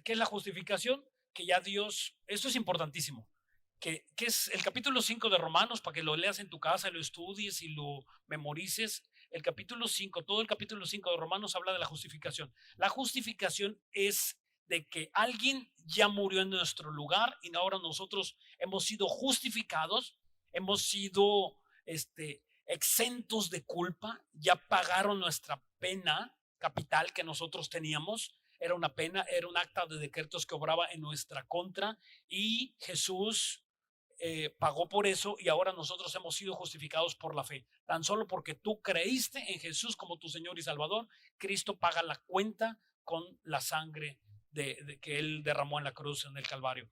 ¿Qué es la justificación? Que ya Dios, esto es importantísimo, que es el capítulo 5 de Romanos, para que lo leas en tu casa, lo estudies y lo memorices. El capítulo 5, todo el capítulo 5 de Romanos habla de la justificación. La justificación es de que alguien ya murió en nuestro lugar y ahora nosotros hemos sido justificados, hemos sido exentos de culpa, ya pagaron nuestra pena capital que nosotros teníamos. Era una pena, era un acta de decretos que obraba en nuestra contra y Jesús pagó por eso y ahora nosotros hemos sido justificados por la fe. Tan solo porque tú creíste en Jesús como tu Señor y Salvador, Cristo paga la cuenta con la sangre que Él derramó en la cruz, en el Calvario.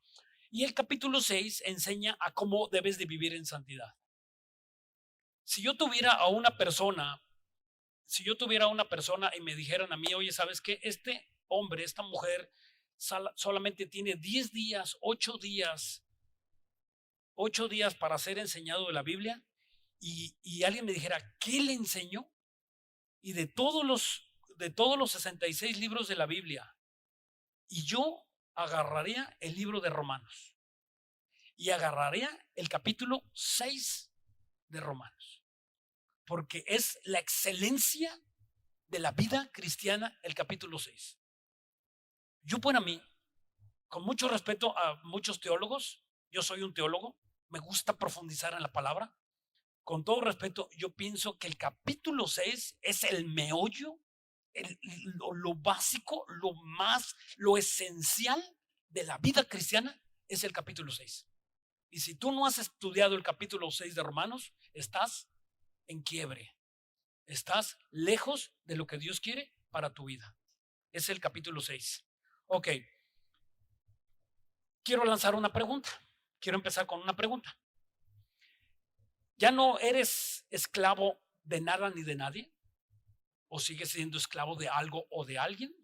Y el capítulo 6 enseña a cómo debes de vivir en santidad. Si yo tuviera a una persona, si yo tuviera a una persona y me dijeran a mí, oye, ¿sabes qué? Este hombre, esta mujer solamente tiene 10 días, 8 días para ser enseñado de la Biblia y alguien me dijera, ¿qué le enseñó? Y de todos los 66 libros de la Biblia, y yo agarraría el libro de Romanos y agarraría el capítulo 6 de Romanos, porque es la excelencia de la vida cristiana el capítulo 6. Yo para mí, con mucho respeto a muchos teólogos, yo soy un teólogo, me gusta profundizar en la palabra. Con todo respeto, yo pienso que el capítulo 6 es el meollo, lo básico, lo esencial de la vida cristiana es el capítulo 6. Y si tú no has estudiado el capítulo 6 de Romanos, estás en quiebre, estás lejos de lo que Dios quiere para tu vida. Es el capítulo 6. Ok, quiero lanzar una pregunta. Quiero empezar con una pregunta. ¿Ya no eres esclavo de nada ni de nadie? ¿O sigues siendo esclavo de algo o de alguien?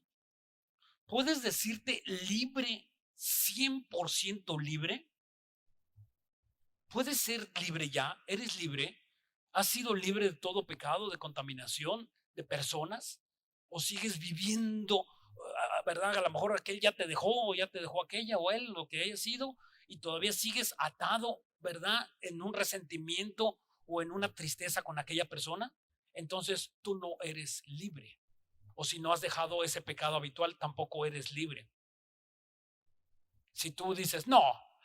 ¿Puedes decirte libre, 100% libre? ¿Puedes ser libre ya? ¿Eres libre? ¿Has sido libre de todo pecado, de contaminación, de personas? ¿O sigues viviendo, verdad? A lo mejor aquel ya te dejó, o ya te dejó aquella, o él, lo que haya sido, y todavía sigues atado, ¿verdad? En un resentimiento o en una tristeza con aquella persona. Entonces tú no eres libre. O si no has dejado ese pecado habitual, tampoco eres libre. Si tú dices, no,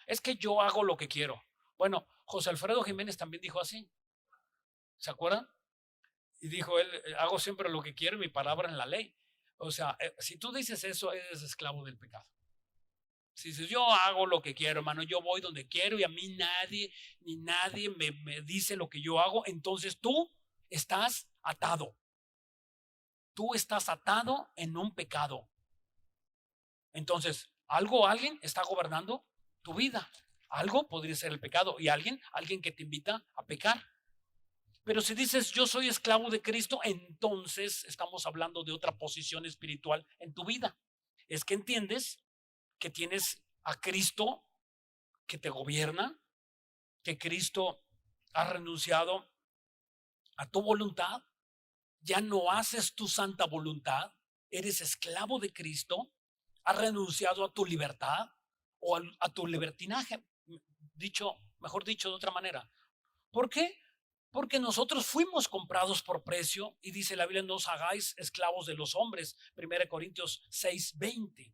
es que yo hago lo que quiero. Bueno, José Alfredo Jiménez también dijo así. ¿Se acuerdan? Y dijo él, hago siempre lo que quiero, mi palabra en la ley. O sea, si tú dices eso, eres esclavo del pecado. Si dices, yo hago lo que quiero, hermano, yo voy donde quiero y a mí nadie, ni nadie me dice lo que yo hago, entonces tú estás atado. Tú estás atado en un pecado. Entonces, alguien está gobernando tu vida. Algo podría ser el pecado y alguien que te invita a pecar. Pero si dices yo soy esclavo de Cristo, entonces estamos hablando de otra posición espiritual en tu vida. Es que entiendes que tienes a Cristo que te gobierna, que Cristo ha renunciado a tu voluntad, ya no haces tu santa voluntad, eres esclavo de Cristo, has renunciado a tu libertad o a tu libertinaje, mejor dicho de otra manera. ¿Por qué? Porque nosotros fuimos comprados por precio y dice la Biblia, no os hagáis esclavos de los hombres, 1 Corintios 6:20.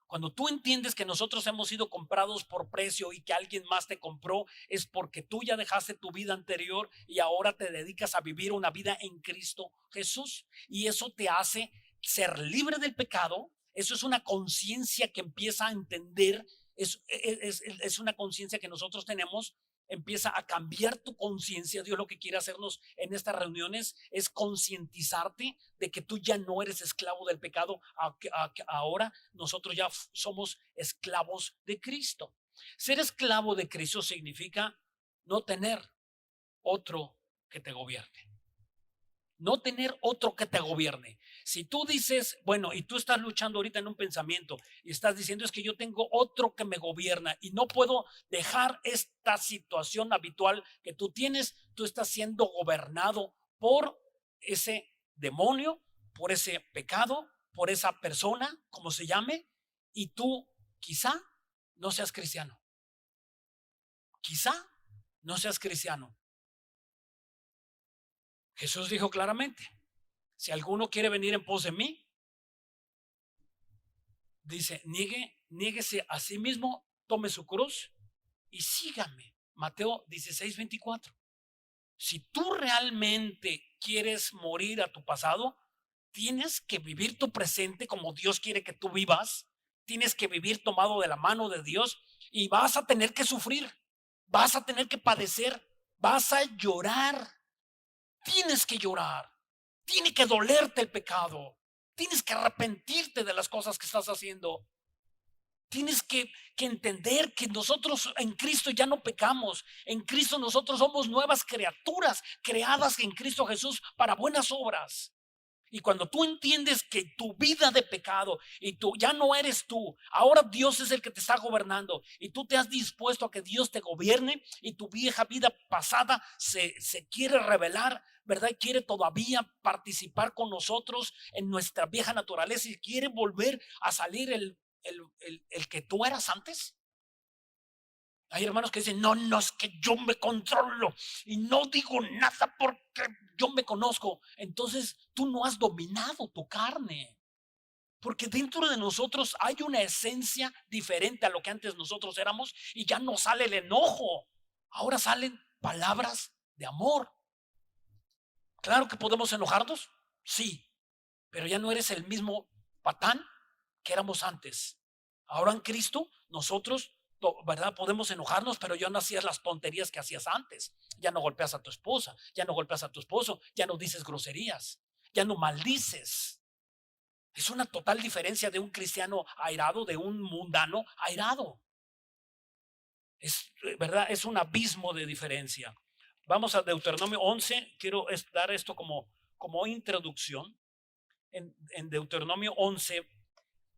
Cuando tú entiendes que nosotros hemos sido comprados por precio y que alguien más te compró, es porque tú ya dejaste tu vida anterior y ahora te dedicas a vivir una vida en Cristo Jesús. Y eso te hace ser libre del pecado. Eso es una conciencia que empieza a entender, es una conciencia que nosotros tenemos. Empieza a cambiar tu conciencia. Dios lo que quiere hacernos en estas reuniones es concientizarte de que tú ya no eres esclavo del pecado. Ahora nosotros ya somos esclavos de Cristo. Ser esclavo de Cristo significa no tener otro que te gobierne. No tener otro que te gobierne. Si tú dices, bueno, y tú estás luchando ahorita en un pensamiento y estás diciendo es que yo tengo otro que me gobierna y no puedo dejar esta situación habitual que tú tienes, tú estás siendo gobernado por ese demonio, por ese pecado, por esa persona, como se llame, y tú quizá no seas cristiano. Quizá no seas cristiano. Jesús dijo claramente, si alguno quiere venir en pos de mí, dice, niéguese a sí mismo, tome su cruz y sígame. Mateo 16:24. Si tú realmente quieres morir a tu pasado, tienes que vivir tu presente como Dios quiere que tú vivas. Tienes que vivir tomado de la mano de Dios y vas a tener que sufrir, vas a tener que padecer, vas a llorar. Tienes que llorar, tiene que dolerte el pecado, tienes que arrepentirte de las cosas que estás haciendo. Tienes que entender que nosotros en Cristo ya no pecamos. En Cristo nosotros somos nuevas criaturas creadas en Cristo Jesús para buenas obras. Y cuando tú entiendes que tu vida de pecado y tú ya no eres tú, ahora Dios es el que te está gobernando y tú te has dispuesto a que Dios te gobierne y tu vieja vida pasada se quiere revelar, ¿verdad? Quiere todavía participar con nosotros en nuestra vieja naturaleza y quiere volver a salir el que tú eras antes. Hay hermanos que dicen, no, es que yo me controlo y no digo nada porque yo me conozco. Entonces tú no has dominado tu carne, porque dentro de nosotros hay una esencia diferente a lo que antes nosotros éramos y ya no sale el enojo. Ahora salen palabras de amor. Claro que podemos enojarnos, sí, pero ya no eres el mismo patán que éramos antes. Ahora en Cristo nosotros, ¿verdad? Podemos enojarnos, pero ya no hacías las tonterías que hacías antes. Ya no golpeas a tu esposa, ya no golpeas a tu esposo, ya no dices groserías, ya no maldices. Es una total diferencia de un cristiano airado, de un mundano airado. Es, ¿verdad? Es un abismo de diferencia. Vamos a Deuteronomio 11. Quiero dar esto como introducción. En Deuteronomio 11,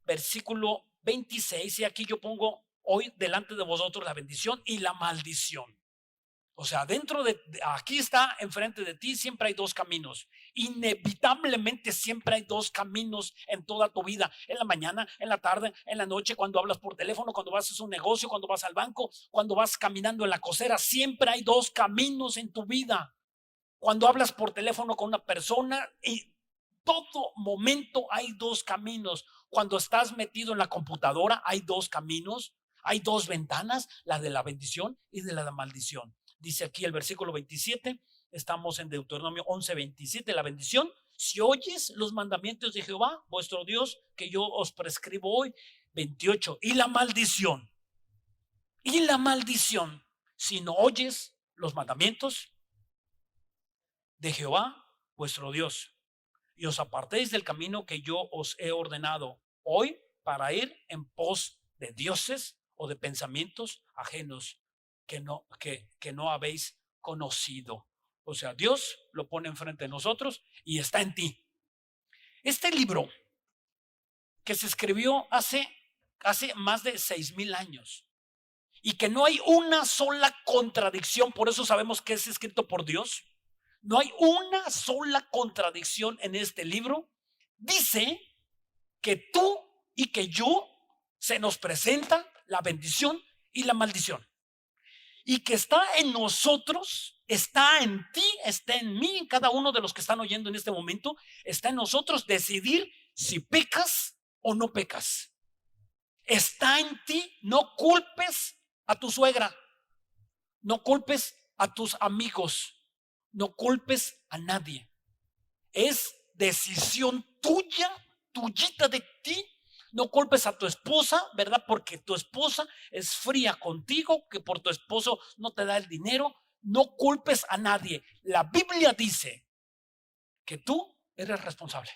versículo 26, y aquí yo pongo hoy delante de vosotros la bendición y la maldición. O sea, aquí está enfrente de ti, siempre hay dos caminos. Inevitablemente siempre hay dos caminos en toda tu vida. En la mañana, en la tarde, en la noche, cuando hablas por teléfono, cuando vas a hacer un negocio, cuando vas al banco, cuando vas caminando en la cocera, siempre hay dos caminos en tu vida. Cuando hablas por teléfono con una persona, y todo momento hay dos caminos. Cuando estás metido en la computadora, hay dos caminos, hay dos ventanas, la de la bendición y de la maldición. Dice aquí el versículo 27, estamos en Deuteronomio 11:27, la bendición: si oyes los mandamientos de Jehová, vuestro Dios, que yo os prescribo hoy. 28, y la maldición, si no oyes los mandamientos de Jehová, vuestro Dios, y os apartéis del camino que yo os he ordenado hoy para ir en pos de dioses o de pensamientos ajenos que no habéis conocido. O sea, Dios lo pone enfrente de nosotros y está en ti. Este libro, que se escribió hace más de 6,000 años y que no hay una sola contradicción, por eso sabemos que es escrito por Dios. No hay una sola contradicción en este libro. Dice que tú y que yo se nos presenta la bendición y la maldición. Y que está en nosotros, está en ti, está en mí, en cada uno de los que están oyendo en este momento. Está en nosotros decidir si pecas o no pecas. Está en ti. No culpes a tu suegra, no culpes a tus amigos, no culpes a nadie. Es decisión tuya, tuyita de ti. No culpes a tu esposa, ¿verdad? Porque tu esposa es fría contigo, que por tu esposo no te da el dinero. No culpes a nadie. La Biblia dice que tú eres responsable.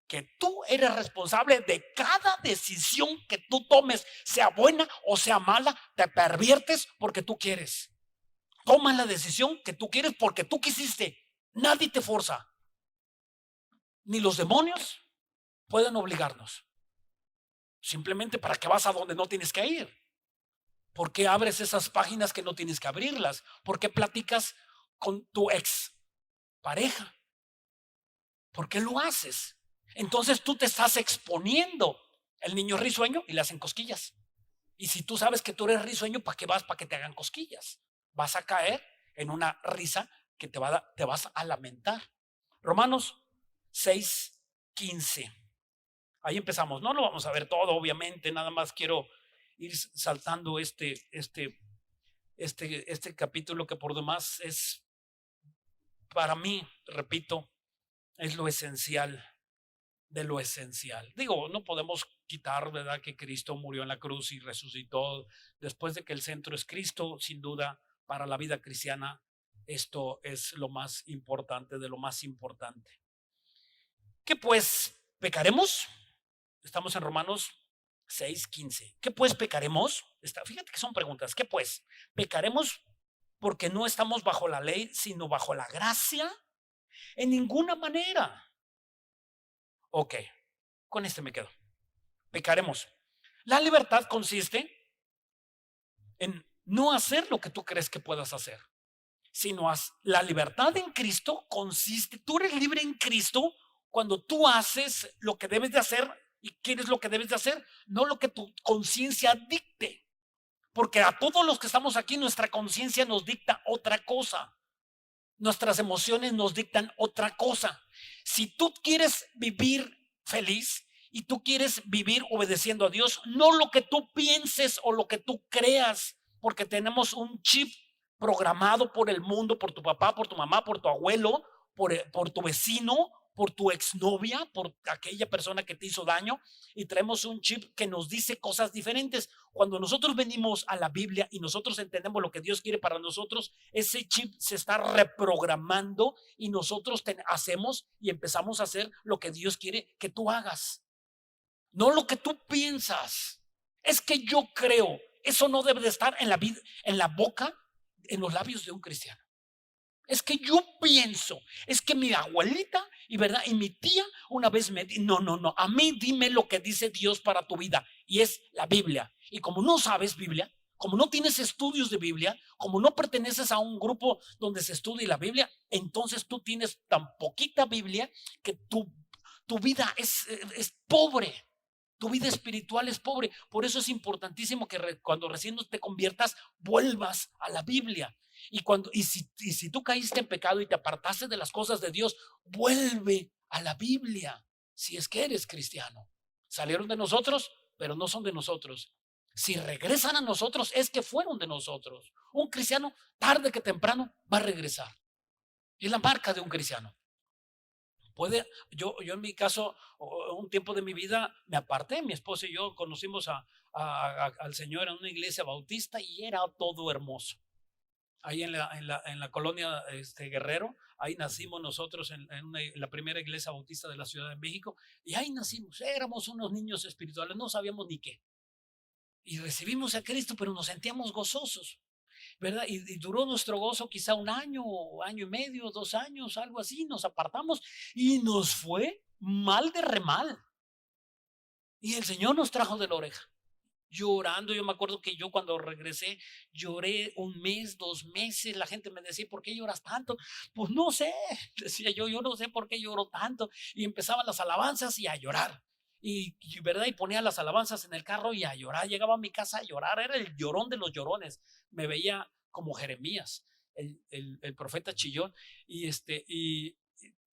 Que tú eres responsable de cada decisión que tú tomes, sea buena o sea mala. Te perviertes porque tú quieres. Toma la decisión que tú quieres porque tú quisiste. Nadie te forza. Ni los demonios pueden obligarnos. Simplemente para que vas a donde no tienes que ir. ¿Por qué abres esas páginas que no tienes que abrirlas? ¿Por qué platicas con tu ex pareja? ¿Por qué lo haces? Entonces tú te estás exponiendo. El niño es risueño y le hacen cosquillas. Y si tú sabes que tú eres risueño, ¿para qué vas? Para que te hagan cosquillas. Vas a caer en una risa que te vas a lamentar. Romanos 6:15. Ahí empezamos. No lo vamos a ver todo, obviamente. Nada más quiero ir saltando este capítulo que por demás es, para mí, repito, es lo esencial de lo esencial. Digo, no podemos quitar, ¿verdad?, que Cristo murió en la cruz y resucitó. Después de que el centro es Cristo, sin duda, para la vida cristiana, esto es lo más importante de lo más importante. ¿Qué pues? ¿Pecaremos? Estamos en Romanos 6:15. ¿Qué pues pecaremos? Fíjate que son preguntas. ¿Qué pues? ¿Pecaremos porque no estamos bajo la ley, sino bajo la gracia? En ninguna manera. Ok, con me quedo. Pecaremos. La libertad consiste en no hacer lo que tú crees que puedas hacer, sino la libertad en Cristo consiste, tú eres libre en Cristo cuando tú haces lo que debes de hacer y quieres lo que debes de hacer, no lo que tu conciencia dicte, porque a todos los que estamos aquí nuestra conciencia nos dicta otra cosa, nuestras emociones nos dictan otra cosa. Si tú quieres vivir feliz y tú quieres vivir obedeciendo a Dios, no lo que tú pienses o lo que tú creas, porque tenemos un chip programado por el mundo, por tu papá, por tu mamá, por tu abuelo, por tu vecino, por tu exnovia, por aquella persona que te hizo daño, y traemos un chip que nos dice cosas diferentes. Cuando nosotros venimos a la Biblia y nosotros entendemos lo que Dios quiere para nosotros, ese chip se está reprogramando y nosotros hacemos y empezamos a hacer lo que Dios quiere que tú hagas, no lo que tú piensas. Es que yo creo, eso no debe de estar en la vida, en la boca, en los labios de un cristiano. Es que yo pienso, es que mi abuelita y mi tía una vez me dijo, no, a mí dime lo que dice Dios para tu vida, y es la Biblia. Y como no sabes Biblia, como no tienes estudios de Biblia, como no perteneces a un grupo donde se estudie la Biblia, entonces tú tienes tan poquita Biblia que tu vida es pobre. Tu vida espiritual es pobre. Por eso es importantísimo que cuando recién te conviertas, vuelvas a la Biblia. Y si tú caíste en pecado y te apartaste de las cosas de Dios, vuelve a la Biblia. Si es que eres cristiano. Salieron de nosotros, pero no son de nosotros. Si regresan a nosotros, es que fueron de nosotros. Un cristiano, tarde que temprano, va a regresar. Es la marca de un cristiano. Yo en mi caso, un tiempo de mi vida me aparté. Mi esposa y yo conocimos al Señor en una iglesia bautista y era todo hermoso. Ahí en la colonia Guerrero, ahí nacimos nosotros en la primera iglesia bautista de la Ciudad de México, y ahí nacimos. Éramos unos niños espirituales, no sabíamos ni qué. Y recibimos a Cristo, pero nos sentíamos gozosos, ¿verdad? Y duró nuestro gozo quizá un año, año y medio, 2 años, algo así. Nos apartamos y nos fue mal de remal. Y el Señor nos trajo de la oreja, llorando. Yo me acuerdo que yo cuando regresé lloré 1 mes, 2 meses. La gente me decía, ¿por qué lloras tanto? Pues no sé, decía yo no sé por qué lloro tanto. Y empezaban las alabanzas y a llorar. Y ponía las alabanzas en el carro y a llorar. Llegaba a mi casa a llorar. Era el llorón de los llorones. Me veía como Jeremías, el profeta chillón.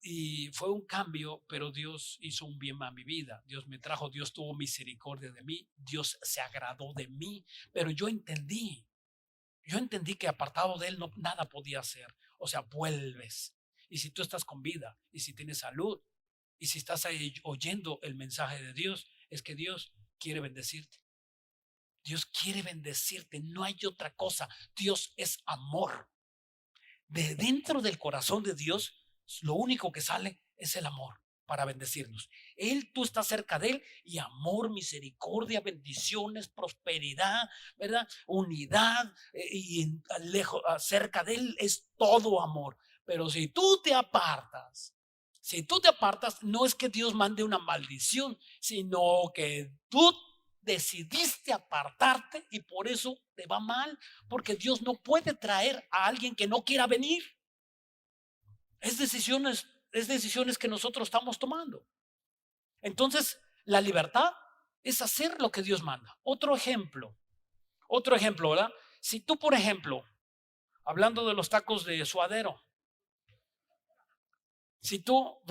Y fue un cambio, pero Dios hizo un bien a mi vida. Dios me trajo, Dios tuvo misericordia de mí, Dios se agradó de mí, pero yo entendí que apartado de Él nada podía hacer. O sea, vuelves. Y si tú estás con vida, y si tienes salud, y si estás ahí oyendo el mensaje de Dios, es que Dios quiere bendecirte. Dios quiere bendecirte, no hay otra cosa. Dios es amor. De dentro del corazón de Dios, lo único que sale es el amor para bendecirnos. Tú estás cerca de Él y amor, misericordia, bendiciones, prosperidad, ¿verdad? Unidad, y lejos, cerca de Él es todo amor. Pero si tú te apartas, no es que Dios mande una maldición, sino que tú decidiste apartarte y por eso te va mal, porque Dios no puede traer a alguien que no quiera venir. Es decisiones que nosotros estamos tomando. Entonces, la libertad es hacer lo que Dios manda. Otro ejemplo, ¿verdad? Si tú, por ejemplo, hablando de los tacos de suadero, si tú,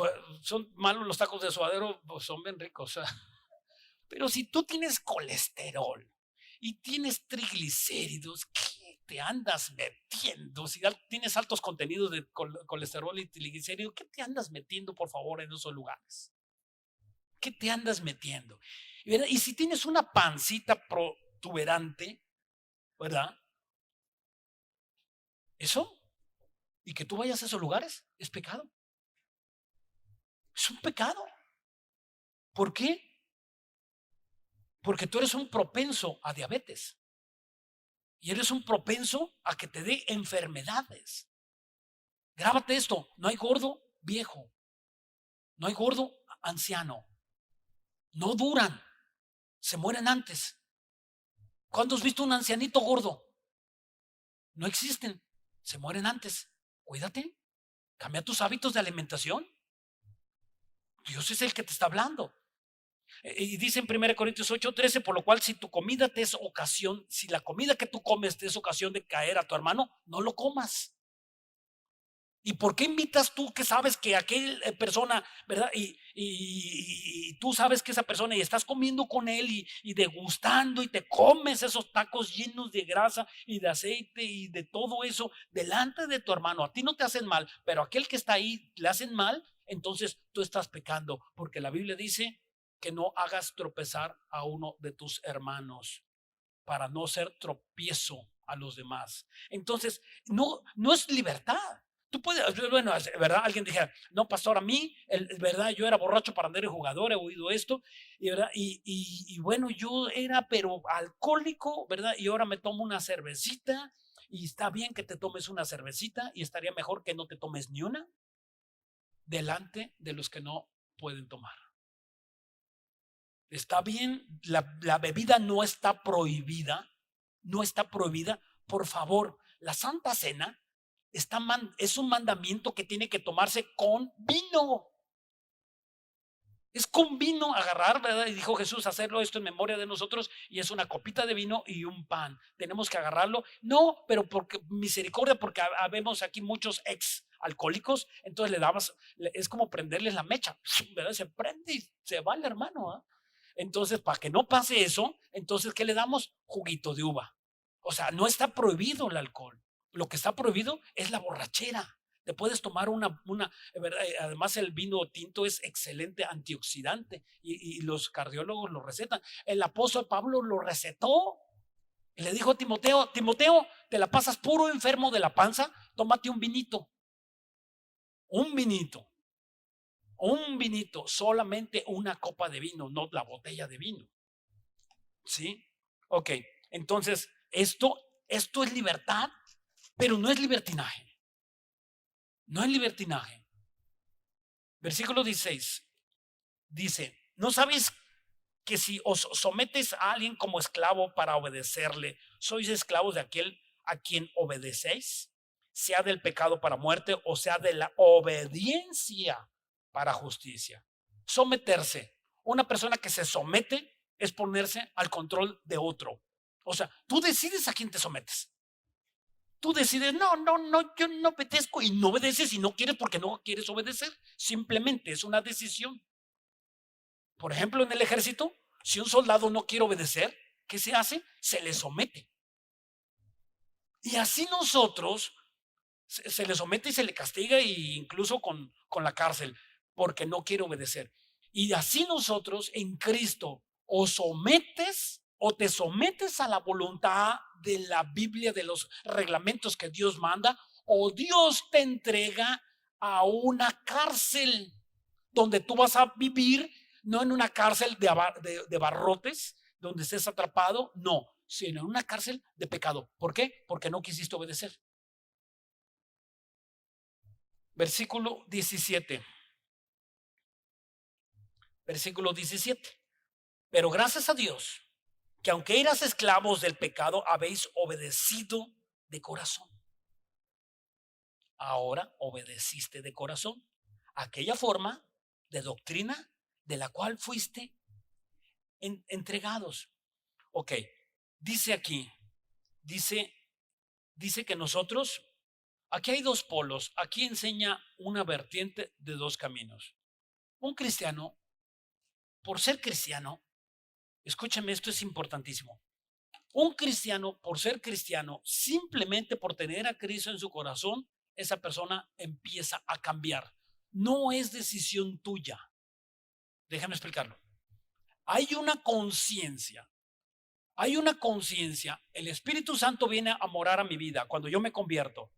son malos los tacos de suadero, pues son bien ricos, pero si tú tienes colesterol y tienes triglicéridos, ¿qué te andas metiendo? Si tienes altos contenidos de colesterol y triglicéridos, ¿qué te andas metiendo, por favor, en esos lugares? ¿Qué te andas metiendo? Y si tienes una pancita protuberante, ¿verdad? Eso, y que tú vayas a esos lugares, es pecado. Es un pecado. ¿Por qué? Porque tú eres un propenso a diabetes. Y eres un propenso a que te dé enfermedades. Grábate esto, no hay gordo viejo, no hay gordo anciano. No duran, se mueren antes. ¿Cuándo has visto un ancianito gordo? No existen, se mueren antes. Cuídate, cambia tus hábitos de alimentación. Dios es el que te está hablando. Y dice en 1 Corintios 8:13, por lo cual si tu comida te es ocasión, si la comida que tú comes te es ocasión de caer a tu hermano, no lo comas. ¿Y por qué invitas tú que sabes que aquella persona, ¿verdad? Y tú sabes que esa persona y estás comiendo con él y degustando y te comes esos tacos llenos de grasa y de aceite y de todo eso delante de tu hermano? A ti no te hacen mal, pero a aquel que está ahí le hacen mal, entonces tú estás pecando, porque la Biblia dice que no hagas tropezar a uno de tus hermanos para no ser tropiezo a los demás. Entonces, no es libertad. Tú puedes, bueno, ¿verdad? Alguien dijera, no, pastor, a mí, ¿verdad? Yo era borracho, parrandero y jugador, he oído esto, y, ¿verdad? Y bueno, yo era, pero alcohólico, ¿verdad? Y ahora me tomo una cervecita, y está bien que te tomes una cervecita, y estaría mejor que no te tomes ni una delante de los que no pueden tomar. Está bien, la bebida no está prohibida, por favor. La Santa Cena es un mandamiento que tiene que tomarse con vino. Es con vino agarrar, ¿verdad? Y dijo Jesús, hacerlo esto en memoria de nosotros, y es una copita de vino y un pan. Tenemos que agarrarlo. No, pero porque misericordia, porque habemos aquí muchos ex alcohólicos, entonces le damos, es como prenderles la mecha, ¿verdad? Se prende y se va el hermano, ¿eh? Entonces, para que no pase eso, entonces, ¿qué le damos? Juguito de uva. O sea, no está prohibido el alcohol. Lo que está prohibido es la borrachera. Te puedes tomar ¿verdad? Además el vino tinto es excelente antioxidante y los cardiólogos lo recetan. El apóstol Pablo lo recetó y le dijo a Timoteo, Timoteo, te la pasas puro enfermo de la panza, tómate un vinito, solamente una copa de vino, no la botella de vino. ¿Sí? Ok, entonces esto es libertad, pero no es libertinaje. No es libertinaje. Versículo 16 dice, ¿no sabéis que si os sometes a alguien como esclavo para obedecerle, sois esclavos de aquel a quien obedecéis? Sea del pecado para muerte o sea de la obediencia para justicia. Someterse. Una persona que se somete es ponerse al control de otro. O sea, tú decides a quién te sometes. Tú decides, no, yo no obedezco, y no obedeces y no quieres porque no quieres obedecer. Simplemente es una decisión. Por ejemplo, en el ejército, si un soldado no quiere obedecer, ¿qué se hace? Se le somete. Y así nosotros se le somete y se le castiga, e incluso con la cárcel, porque no quiere obedecer. Y así nosotros en Cristo o sometes o te sometes a la voluntad de la Biblia, de los reglamentos que Dios manda, o Dios te entrega a una cárcel donde tú vas a vivir, no en una cárcel de barrotes donde estés atrapado, no, sino en una cárcel de pecado. ¿Por qué? Porque no quisiste obedecer. Versículo 17. Versículo 17. Pero gracias a Dios, que aunque eras esclavos del pecado, habéis obedecido de corazón. Ahora obedeciste de corazón aquella forma de doctrina de la cual fuiste entregados. Ok, dice aquí, dice que nosotros, aquí hay dos polos, aquí enseña una vertiente de dos caminos. Un cristiano, por ser cristiano, escúchame, esto es importantísimo. Un cristiano, por ser cristiano, simplemente por tener a Cristo en su corazón, esa persona empieza a cambiar. No es decisión tuya. Déjame explicarlo. Hay una conciencia. El Espíritu Santo viene a morar a mi vida cuando yo me convierto.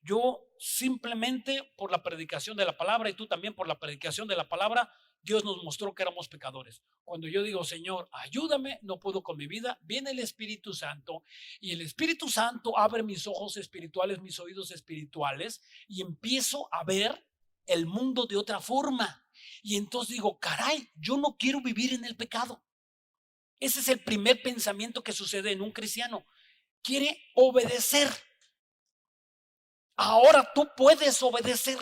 Yo simplemente por la predicación de la palabra y tú también por la predicación de la palabra, Dios nos mostró que éramos pecadores. Cuando yo digo, Señor, ayúdame, no puedo con mi vida, viene el Espíritu Santo y el Espíritu Santo abre mis ojos espirituales, mis oídos espirituales y empiezo a ver el mundo de otra forma. Y entonces digo, caray, yo no quiero vivir en el pecado. Ese es el primer pensamiento que sucede en un cristiano. Quiere obedecer. Ahora tú puedes obedecer.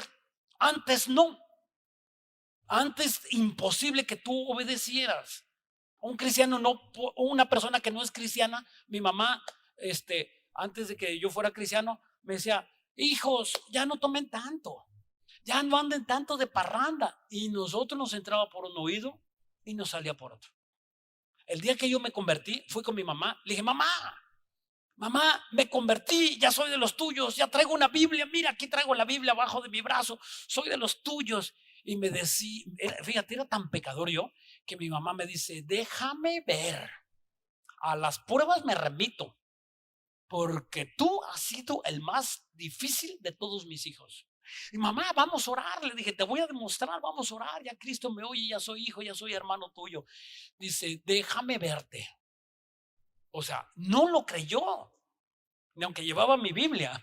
Antes no. Antes imposible que tú obedecieras. Un cristiano no, una persona que no es cristiana, mi mamá, antes de que yo fuera cristiano, me decía, hijos, ya no tomen tanto, ya no anden tanto de parranda. Y nosotros nos entraba por un oído y nos salía por otro. El día que yo me convertí, fui con mi mamá, le dije, mamá, me convertí, ya soy de los tuyos, ya traigo una Biblia, mira, aquí traigo la Biblia abajo de mi brazo, soy de los tuyos. Y me decía, fíjate, era tan pecador yo, que mi mamá me dice, déjame ver, a las pruebas me remito, porque tú has sido el más difícil de todos mis hijos. Y mamá, vamos a orar, le dije, te voy a demostrar, vamos a orar, ya Cristo me oye, ya soy hijo, ya soy hermano tuyo. Dice, déjame verte. O sea, no lo creyó, ni aunque llevaba mi Biblia.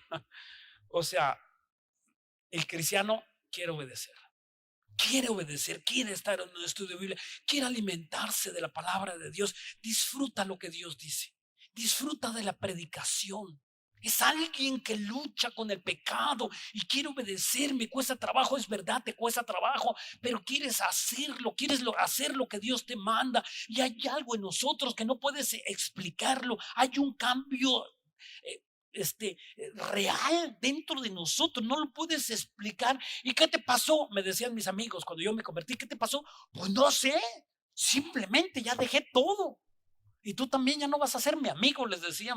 O sea, el cristiano quiere obedecer, quiere estar en un estudio de Biblia, quiere alimentarse de la palabra de Dios, disfruta lo que Dios dice, disfruta de la predicación. Es alguien que lucha con el pecado y quiere obedecer. Me cuesta trabajo, es verdad, te cuesta trabajo, pero quieres hacerlo, hacer lo que Dios te manda. Y hay algo en nosotros que no puedes explicarlo. Hay un cambio real dentro de nosotros, no lo puedes explicar. ¿Y qué te pasó? Me decían mis amigos cuando yo me convertí, ¿qué te pasó? Pues no sé, simplemente ya dejé todo. Y tú también ya no vas a ser mi amigo, les decían,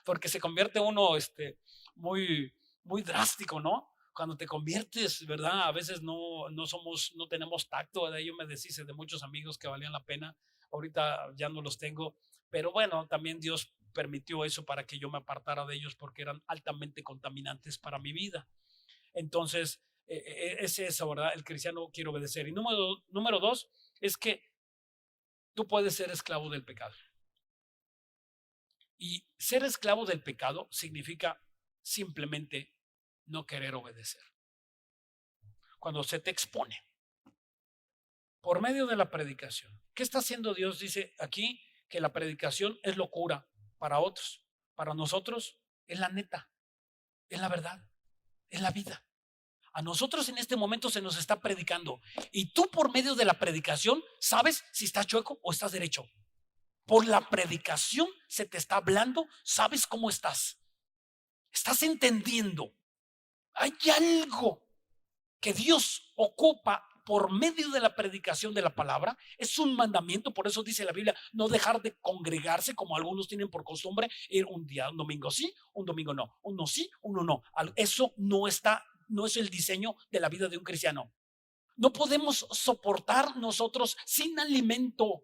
porque se convierte uno muy, muy drástico, ¿no? Cuando te conviertes, ¿verdad? A veces no tenemos tacto, ¿verdad? Yo me deshice de muchos amigos que valían la pena, ahorita ya no los tengo, pero bueno, también Dios permitió eso para que yo me apartara de ellos porque eran altamente contaminantes para mi vida. Entonces, es eso, ¿verdad? El cristiano quiere obedecer. Y número dos es que tú puedes ser esclavo del pecado. Y ser esclavo del pecado significa simplemente no querer obedecer. Cuando se te expone por medio de la predicación. ¿Qué está haciendo Dios? Dice aquí que la predicación es locura para otros. Para nosotros es la neta, es la verdad, es la vida. A nosotros en este momento se nos está predicando y tú por medio de la predicación sabes si estás chueco o estás derecho. Por la predicación se te está hablando, sabes cómo estás. Estás entendiendo. Hay algo que Dios ocupa por medio de la predicación de la palabra. Es un mandamiento, por eso dice la Biblia, no dejar de congregarse como algunos tienen por costumbre, ir un domingo sí, un domingo no, uno sí, uno no. Eso no es el diseño de la vida de un cristiano. No podemos soportar nosotros sin alimento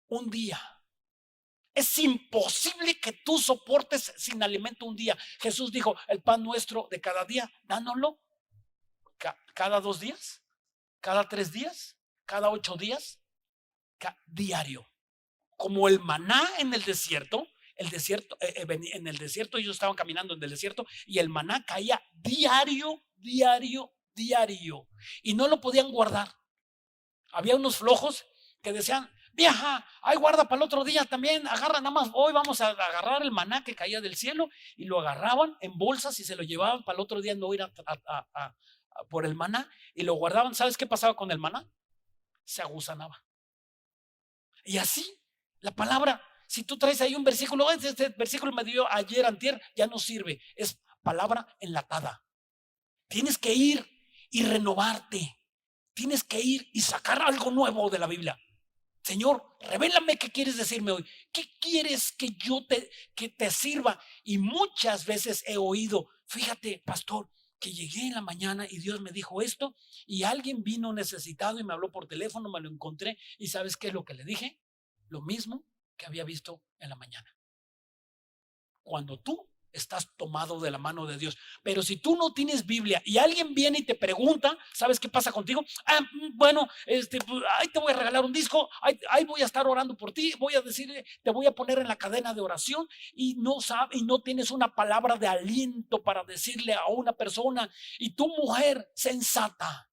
un día. Es imposible que tú soportes sin alimento un día. Jesús dijo, el pan nuestro de cada día, dánoslo cada 2 días, cada 3 días, cada 8 días, diario. Como el maná en el desierto, en el desierto ellos estaban caminando en el desierto y el maná caía diario, y no lo podían guardar. Había unos flojos que decían, vieja, ahí guarda para el otro día también, agarra nada más, hoy vamos a agarrar el maná que caía del cielo, y lo agarraban en bolsas y se lo llevaban para el otro día no ir por el maná, y lo guardaban. ¿Sabes qué pasaba con el maná? Se agusanaba. Y así, la palabra, si tú traes ahí un versículo, este versículo me dio ayer, antier, ya no sirve. Es palabra enlatada. Tienes que ir y renovarte. Tienes que ir y sacar algo nuevo de la Biblia. Señor, revélame qué quieres decirme hoy. ¿Qué quieres que yo que te sirva? Y muchas veces he oído, fíjate, pastor, que llegué en la mañana y Dios me dijo esto y alguien vino necesitado y me habló por teléfono, me lo encontré y ¿sabes qué es lo que le dije? Lo mismo que había visto en la mañana. Cuando tú estás tomado de la mano de Dios. Pero si tú no tienes Biblia y alguien viene y te pregunta, ¿sabes qué pasa contigo? Bueno, pues, ahí te voy a regalar un disco, ahí voy a estar orando por ti, voy a decirle, te voy a poner en la cadena de oración y no tienes una palabra de aliento para decirle a una persona. Y tu mujer sensata,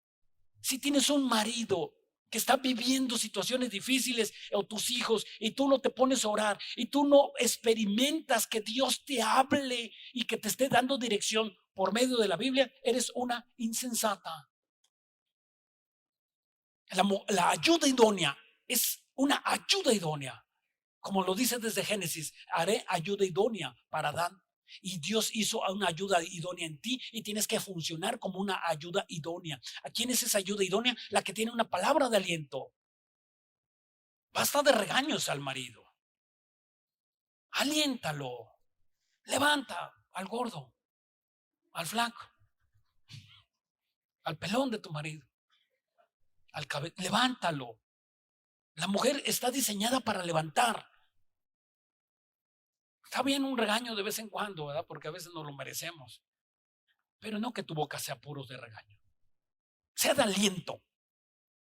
si tienes un marido que está viviendo situaciones difíciles o tus hijos y tú no te pones a orar y tú no experimentas que Dios te hable y que te esté dando dirección por medio de la Biblia, eres una insensata. La ayuda idónea es una ayuda idónea. Como lo dice desde Génesis, haré ayuda idónea para Adán. Y Dios hizo una ayuda idónea en ti y tienes que funcionar como una ayuda idónea. ¿A quién es esa ayuda idónea? La que tiene una palabra de aliento. Basta de regaños al marido. Aliéntalo. Levanta al gordo, al flaco, al pelón de tu marido, al cabello. Levántalo. La mujer está diseñada para levantar. Está bien un regaño de vez en cuando, ¿verdad? Porque a veces nos lo merecemos. Pero no que tu boca sea puros de regaño. Sea de aliento.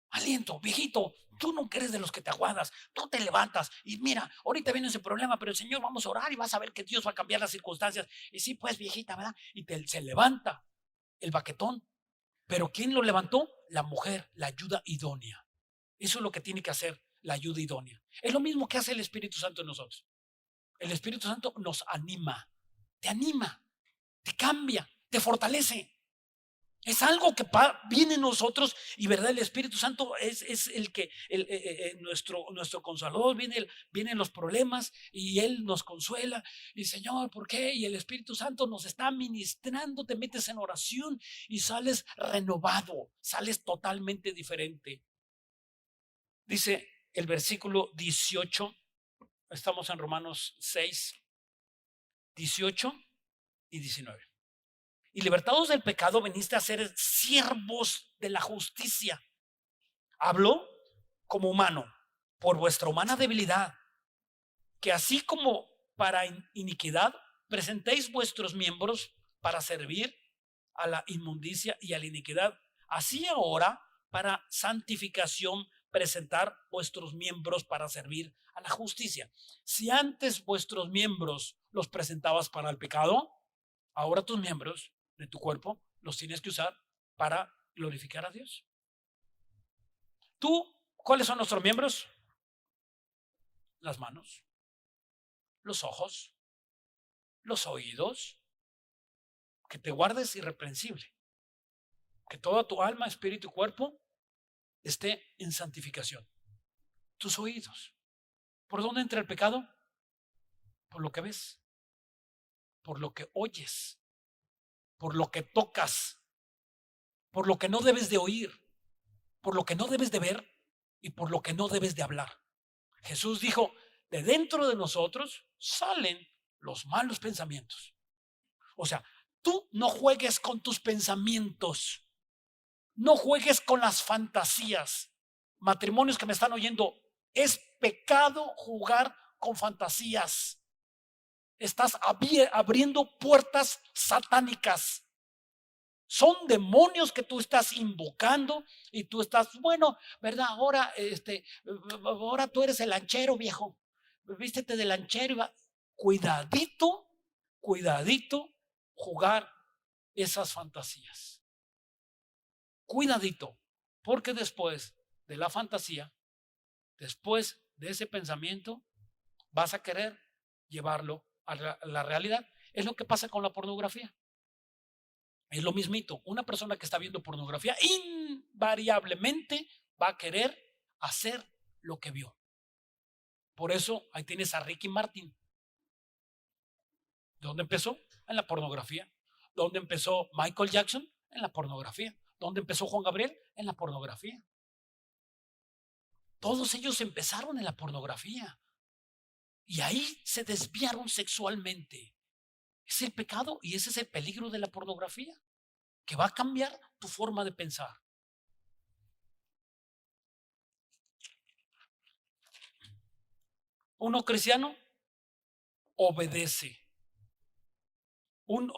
Aliento, viejito, tú no eres de los que te aguadas, tú te levantas y mira, ahorita viene ese problema, pero el Señor vamos a orar y vas a ver que Dios va a cambiar las circunstancias. Y sí, pues viejita, ¿verdad? Y se levanta el baquetón. Pero ¿quién lo levantó? La mujer, la ayuda idónea. Eso es lo que tiene que hacer la ayuda idónea. Es lo mismo que hace el Espíritu Santo en nosotros. El Espíritu Santo nos anima, te cambia, te fortalece. Es algo que viene en nosotros y verdad, el Espíritu Santo es el que nuestro consolador, vienen los problemas y Él nos consuela y Señor, ¿por qué? Y el Espíritu Santo nos está ministrando, te metes en oración y sales renovado, sales totalmente diferente. Dice el versículo 18, estamos en Romanos 6, 18 y 19. Y libertados del pecado veniste a ser siervos de la justicia. Hablo como humano, por vuestra humana debilidad, que así como para iniquidad presentéis vuestros miembros para servir a la inmundicia y a la iniquidad, así ahora para santificación presentar vuestros miembros para servir a la justicia. Si antes vuestros miembros los presentabas para el pecado, ahora tus miembros de tu cuerpo los tienes que usar para glorificar a Dios. ¿Cuáles son nuestros miembros? Las manos, los ojos, los oídos. Que te guardes irreprensible. Que toda tu alma, espíritu y cuerpo esté en santificación. Tus oídos. ¿Por dónde entra el pecado? Por lo que ves, por lo que oyes, por lo que tocas, por lo que no debes de oír, por lo que no debes de ver y por lo que no debes de hablar. Jesús dijo, de dentro de nosotros salen los malos pensamientos. O sea, tú no juegues con tus pensamientos, no juegues con las fantasías. Matrimonios que me están oyendo, es pecado jugar con fantasías. Estás abriendo puertas satánicas. Son demonios que tú estás invocando y tú estás, bueno, ¿verdad? Ahora tú eres el lanchero, viejo. Vístete de lanchero y cuidadito jugar esas fantasías. Cuidadito, porque después de la fantasía, después de ese pensamiento, vas a querer llevarlo a la realidad. Es lo que pasa con la pornografía. Es lo mismito. Una persona que está viendo pornografía invariablemente va a querer hacer lo que vio. Por eso ahí tienes a Ricky Martin. ¿De dónde empezó? En la pornografía. ¿Dónde empezó Michael Jackson? En la pornografía. ¿Dónde empezó Juan Gabriel? En la pornografía. Todos ellos empezaron en la pornografía. Y ahí se desviaron sexualmente. Es el pecado y ese es el peligro de la pornografía, que va a cambiar tu forma de pensar. Uno cristiano obedece. Un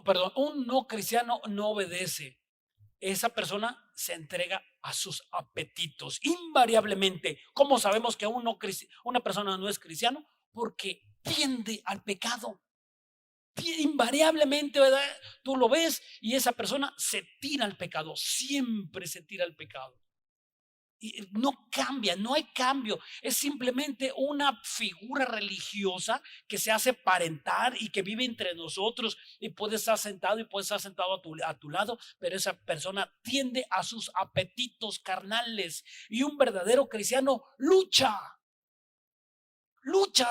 no cristiano no obedece. Esa persona se entrega a sus apetitos invariablemente. ¿Cómo sabemos que una persona no es cristiano? Porque tiende al pecado. Invariablemente, ¿verdad? Tú lo ves y esa persona se tira al pecado, siempre se tira al pecado. Y no cambia, no hay cambio, es simplemente una figura religiosa que se hace aparentar y que vive entre nosotros y puede estar sentado y puede estar sentado a tu lado, pero esa persona tiende a sus apetitos carnales y un verdadero cristiano lucha,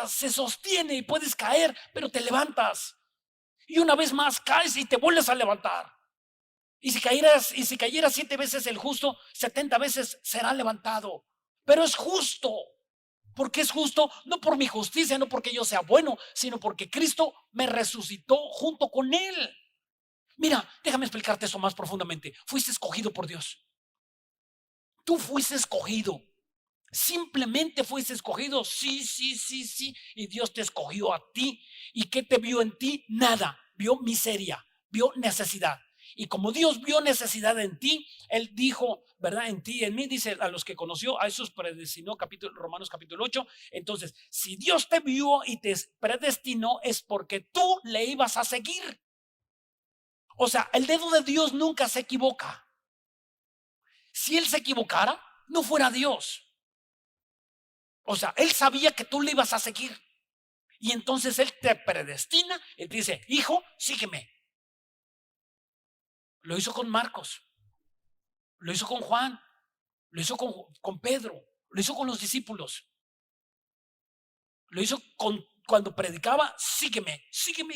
se sostiene y puedes caer, pero te levantas y una vez más caes y te vuelves a levantar. Y si cayera 7 veces el justo, 70 veces será levantado. Pero es justo. Porque es justo, no por mi justicia, no porque yo sea bueno, sino porque Cristo me resucitó junto con Él. Mira, déjame explicarte eso más profundamente. Fuiste escogido por Dios. Tú fuiste escogido. Simplemente fuiste escogido. Sí. Y Dios te escogió a ti. ¿Y qué te vio en ti? Nada. Vio miseria, vio necesidad. Y como Dios vio necesidad en ti, Él dijo, ¿verdad? En ti y en mí, dice, a los que conoció, a esos predestinó, Romanos capítulo 8. Entonces, si Dios te vio y te predestinó, es porque tú le ibas a seguir. O sea, el dedo de Dios nunca se equivoca. Si Él se equivocara, no fuera Dios. O sea, Él sabía que tú le ibas a seguir. Y entonces Él te predestina y te dice, hijo, sígueme. Lo hizo con Marcos, lo hizo con Juan, lo hizo con Pedro, lo hizo con los discípulos, lo hizo cuando predicaba, sígueme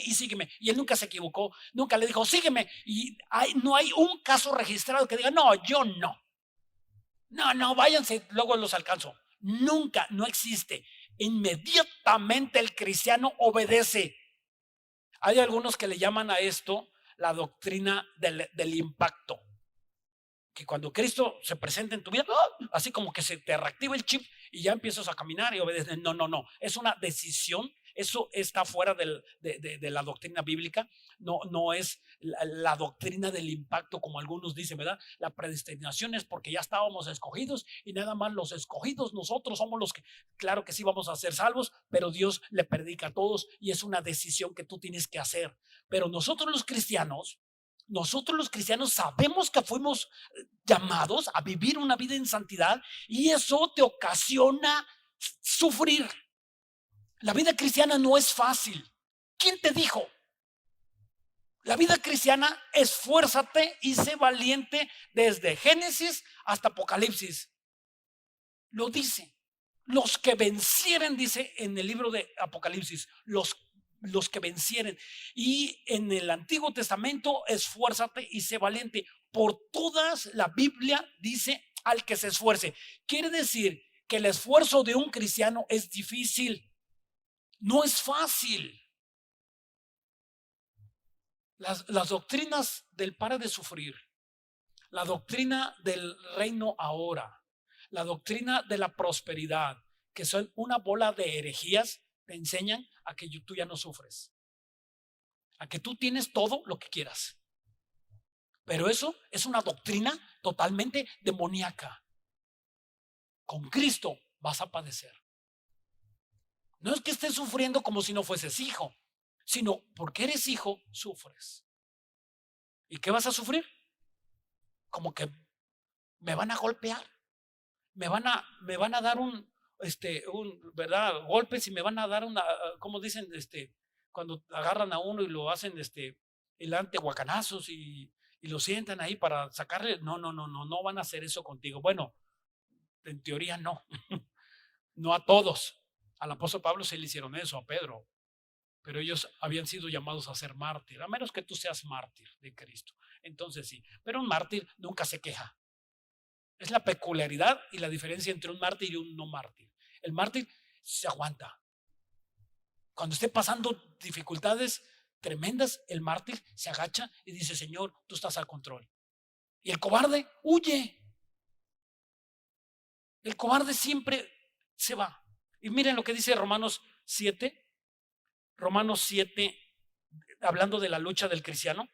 y sígueme. Y Él nunca se equivocó, nunca le dijo, sígueme. Y no hay un caso registrado que diga, no, yo no. No, váyanse, luego los alcanzo. Nunca, no existe. Inmediatamente el cristiano obedece. Hay algunos que le llaman a esto la doctrina del impacto. Que cuando Cristo se presenta en tu vida, así como que se te reactiva el chip y ya empiezas a caminar y obedeces. No. Es una decisión. Eso está fuera de la doctrina bíblica. No es la doctrina del impacto como algunos dicen, ¿verdad? La predestinación es porque ya estábamos escogidos y nada más los escogidos nosotros somos los que, claro que sí vamos a ser salvos, pero Dios le predica a todos y es una decisión que tú tienes que hacer. Pero nosotros los cristianos sabemos que fuimos llamados a vivir una vida en santidad y eso te ocasiona sufrir. La vida cristiana no es fácil. ¿Quién te dijo? La vida cristiana, esfuérzate y sé valiente desde Génesis hasta Apocalipsis. Lo dice. Los que vencieren, dice en el libro de Apocalipsis, los que vencieren. Y en el Antiguo Testamento, esfuérzate y sé valiente. Por todas la Biblia dice al que se esfuerce. Quiere decir que el esfuerzo de un cristiano es difícil. No es fácil. Las doctrinas del para de sufrir, la doctrina del reino ahora, la doctrina de la prosperidad, que son una bola de herejías, te enseñan a que tú ya no sufres, a que tú tienes todo lo que quieras. Pero eso es una doctrina totalmente demoníaca. Con Cristo vas a padecer. No es que estés sufriendo como si no fueses hijo, sino porque eres hijo, sufres. ¿Y qué vas a sufrir? Como que me van a golpear, me van a dar ¿verdad? Golpes y me van a dar como dicen, cuando agarran a uno y lo hacen, delante guacanazos y lo sientan ahí para sacarle. No van a hacer eso contigo. Bueno, en teoría no, no a todos. Al apóstol Pablo se le hicieron eso, a Pedro, pero ellos habían sido llamados a ser mártir, a menos que tú seas mártir de Cristo. Entonces sí, pero un mártir nunca se queja. Es la peculiaridad y la diferencia entre un mártir y un no mártir. El mártir se aguanta. Cuando esté pasando dificultades tremendas, el mártir se agacha y dice: Señor, tú estás al control. Y el cobarde huye. El cobarde siempre se va. Y miren lo que dice Romanos 7. Romanos 7, hablando de la lucha del cristiano.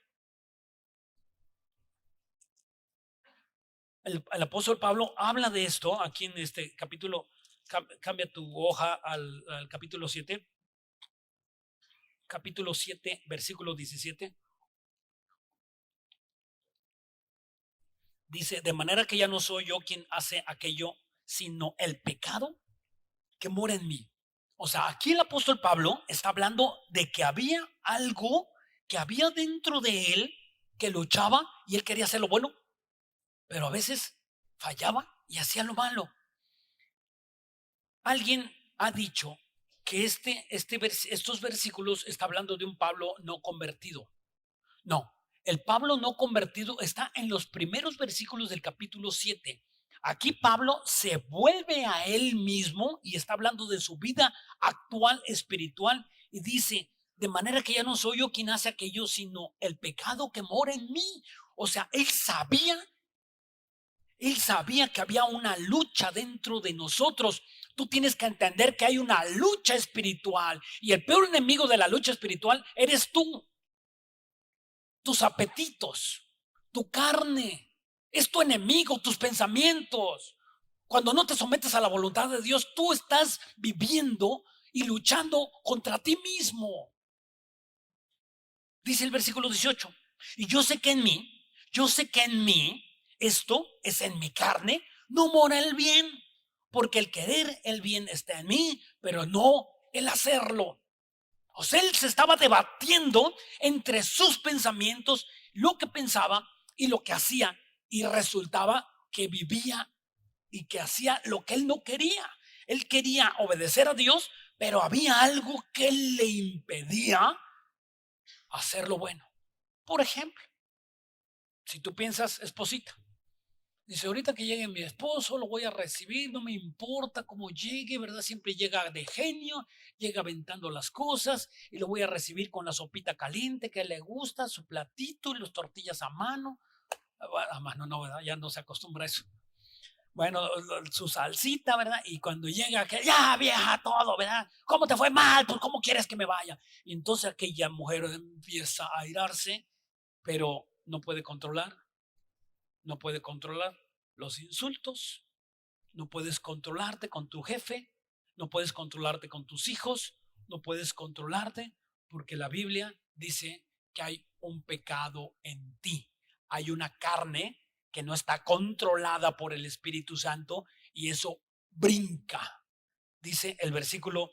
El apóstol Pablo habla de esto aquí en este capítulo. Cambia tu hoja al capítulo 7. Capítulo 7, versículo 17. Dice: de manera que ya no soy yo quien hace aquello, sino el pecado que mora en mí. O sea, aquí el apóstol Pablo está hablando de que había algo que había dentro de él que luchaba y él quería hacer lo bueno, pero a veces fallaba y hacía lo malo. Alguien ha dicho que estos versículos está hablando de un Pablo no convertido. No, el Pablo no convertido está en los primeros versículos del capítulo 7. Aquí Pablo se vuelve a él mismo y está hablando de su vida actual espiritual y dice: de manera que ya no soy yo quien hace aquello, sino el pecado que mora en mí. O sea, él sabía que había una lucha dentro de nosotros. Tú tienes que entender que hay una lucha espiritual y el peor enemigo de la lucha espiritual eres tú. Tus apetitos, tu carne, es tu enemigo, tus pensamientos. Cuando no te sometes a la voluntad de Dios, tú estás viviendo y luchando contra ti mismo. Dice el versículo 18: y yo sé que en mí, esto es en mi carne, no mora el bien, porque el querer el bien está en mí, pero no el hacerlo. O sea, él se estaba debatiendo entre sus pensamientos, lo que pensaba y lo que hacía, y resultaba que vivía y que hacía lo que él no quería. Él quería obedecer a Dios, pero había algo que le impedía hacer lo bueno. Por ejemplo, si tú piensas, esposita, dice: ahorita que llegue mi esposo, lo voy a recibir, no me importa cómo llegue, ¿verdad? Siempre llega de genio, llega aventando las cosas y lo voy a recibir con la sopita caliente que le gusta, su platito y las tortillas a mano. A mano no, ¿verdad? Ya no se acostumbra a eso. Bueno, su salsita, ¿verdad? Y cuando llega, que ya vieja todo, ¿verdad? ¿Cómo te fue mal? Pues ¿cómo quieres que me vaya? Y entonces aquella mujer empieza a airarse, pero no puede controlar los insultos, no puedes controlarte con tu jefe, no puedes controlarte con tus hijos, no puedes controlarte porque la Biblia dice que hay un pecado en ti, hay una carne que no está controlada por el Espíritu Santo y eso brinca. Dice el versículo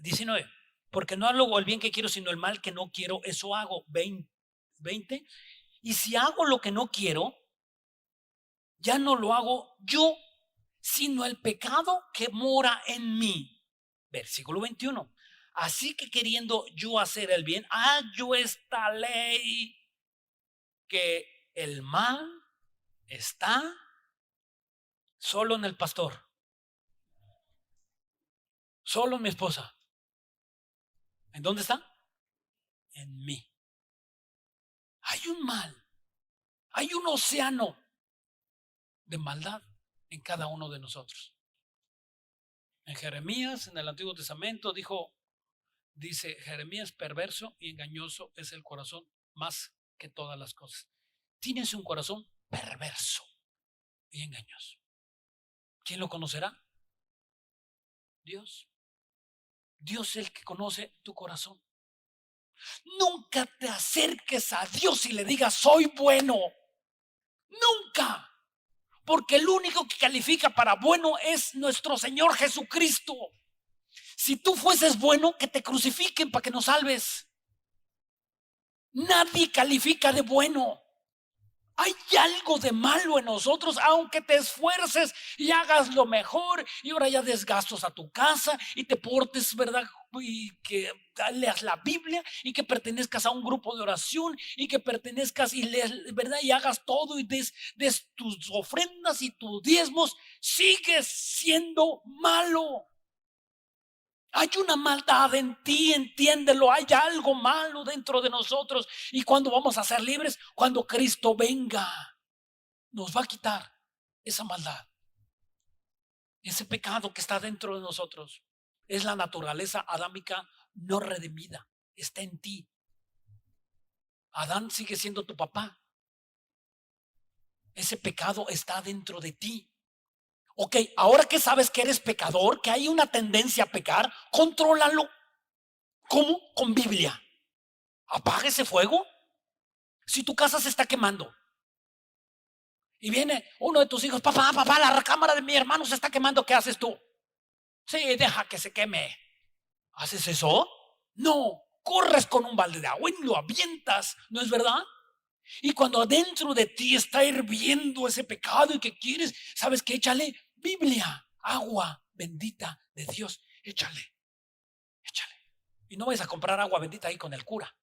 19: porque no hago el bien que quiero, sino el mal que no quiero, eso hago. 20. Y si hago lo que no quiero, ya no lo hago yo, sino el pecado que mora en mí. Versículo 21. Así que queriendo yo hacer el bien, hallo esta ley, que el mal está solo en el pastor, solo en mi esposa. ¿En dónde está? En mí. Hay un mal, hay un océano de maldad en cada uno de nosotros. En Jeremías, en el Antiguo Testamento, dice Jeremías: perverso y engañoso es el corazón más que todas las cosas. Tienes un corazón perverso y engañoso. ¿Quién lo conocerá? Dios. Dios es el que conoce tu corazón. Nunca te acerques a Dios y le digas: soy bueno. Nunca. Porque el único que califica para bueno es nuestro Señor Jesucristo. Si tú fueses bueno, que te crucifiquen para que nos salves. Nadie califica de bueno. Hay algo de malo en nosotros, aunque te esfuerces y hagas lo mejor y ahora ya des gastos a tu casa y te portes, ¿verdad? Y que leas la Biblia y que pertenezcas a un grupo de oración y que pertenezcas y leas, ¿verdad? Y hagas todo y des tus ofrendas y tus diezmos, sigues siendo malo. Hay una maldad en ti, entiéndelo. Hay algo malo dentro de nosotros. Y cuando vamos a ser libres, cuando Cristo venga, nos va a quitar esa maldad, ese pecado que está dentro de nosotros. Es la naturaleza adámica no redimida. Está en ti. Adán sigue siendo tu papá. Ese pecado está dentro de ti. Ok, ahora que sabes que eres pecador, que hay una tendencia a pecar, contrólalo. ¿Cómo? Con Biblia. Apaga ese fuego. Si tu casa se está quemando y viene uno de tus hijos, papá, la recámara de mi hermano se está quemando, ¿qué haces tú? Sí, deja que se queme. ¿Haces eso? No, corres con un balde de agua y lo avientas, ¿no es verdad? Y cuando adentro de ti está hirviendo ese pecado y que quieres, ¿sabes qué? Échale Biblia, agua bendita de Dios, échale. Y no vayas a comprar agua bendita ahí con el cura.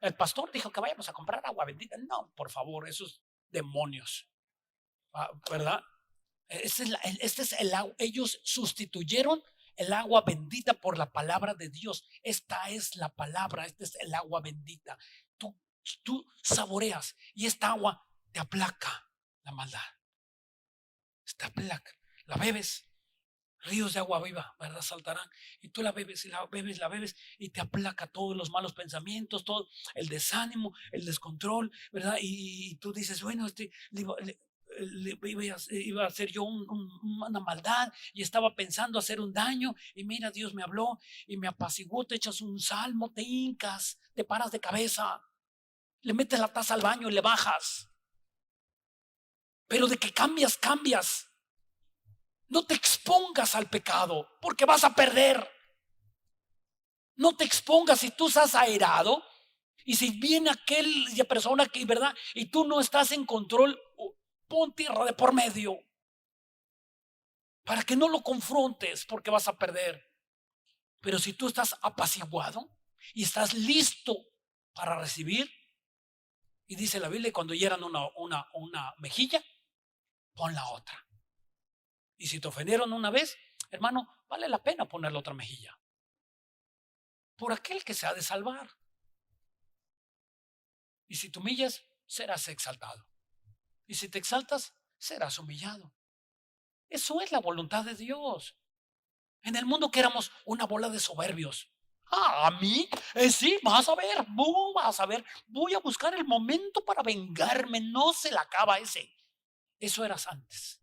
El pastor dijo que vayamos a comprar agua bendita. No, por favor, esos demonios, ¿verdad? Ellos sustituyeron el agua bendita por la palabra de Dios. Esta es la palabra, este es el agua bendita. Tú saboreas y esta agua te aplaca la maldad. Te aplaca, la bebes. Ríos de agua viva, ¿verdad? Saltarán. Y tú la bebes y la bebes y te aplaca todos los malos pensamientos, todo el desánimo, el descontrol, ¿verdad? Y tú dices, bueno, iba a hacer yo una maldad y estaba pensando hacer un daño y mira, Dios me habló y me apaciguó, te echas un salmo, te hincas, te paras de cabeza, le metes la taza al baño y le bajas. Pero de que cambias. No te expongas al pecado porque vas a perder. No te expongas si tú estás airado y si viene aquella persona que, ¿verdad? Y tú no estás en control, pon tierra de por medio para que no lo confrontes porque vas a perder. Pero si tú estás apaciguado y estás listo para recibir, y dice la Biblia, cuando hieran una mejilla, pon la otra. Y si te ofendieron una vez, hermano, vale la pena poner la otra mejilla por aquel que se ha de salvar. Y si te humillas, serás exaltado. Y si te exaltas, serás humillado. Eso es la voluntad de Dios. En el mundo que éramos una bola de soberbios. A mí, sí, vas a ver, voy a buscar el momento para vengarme, no se la acaba ese. Eso eras antes.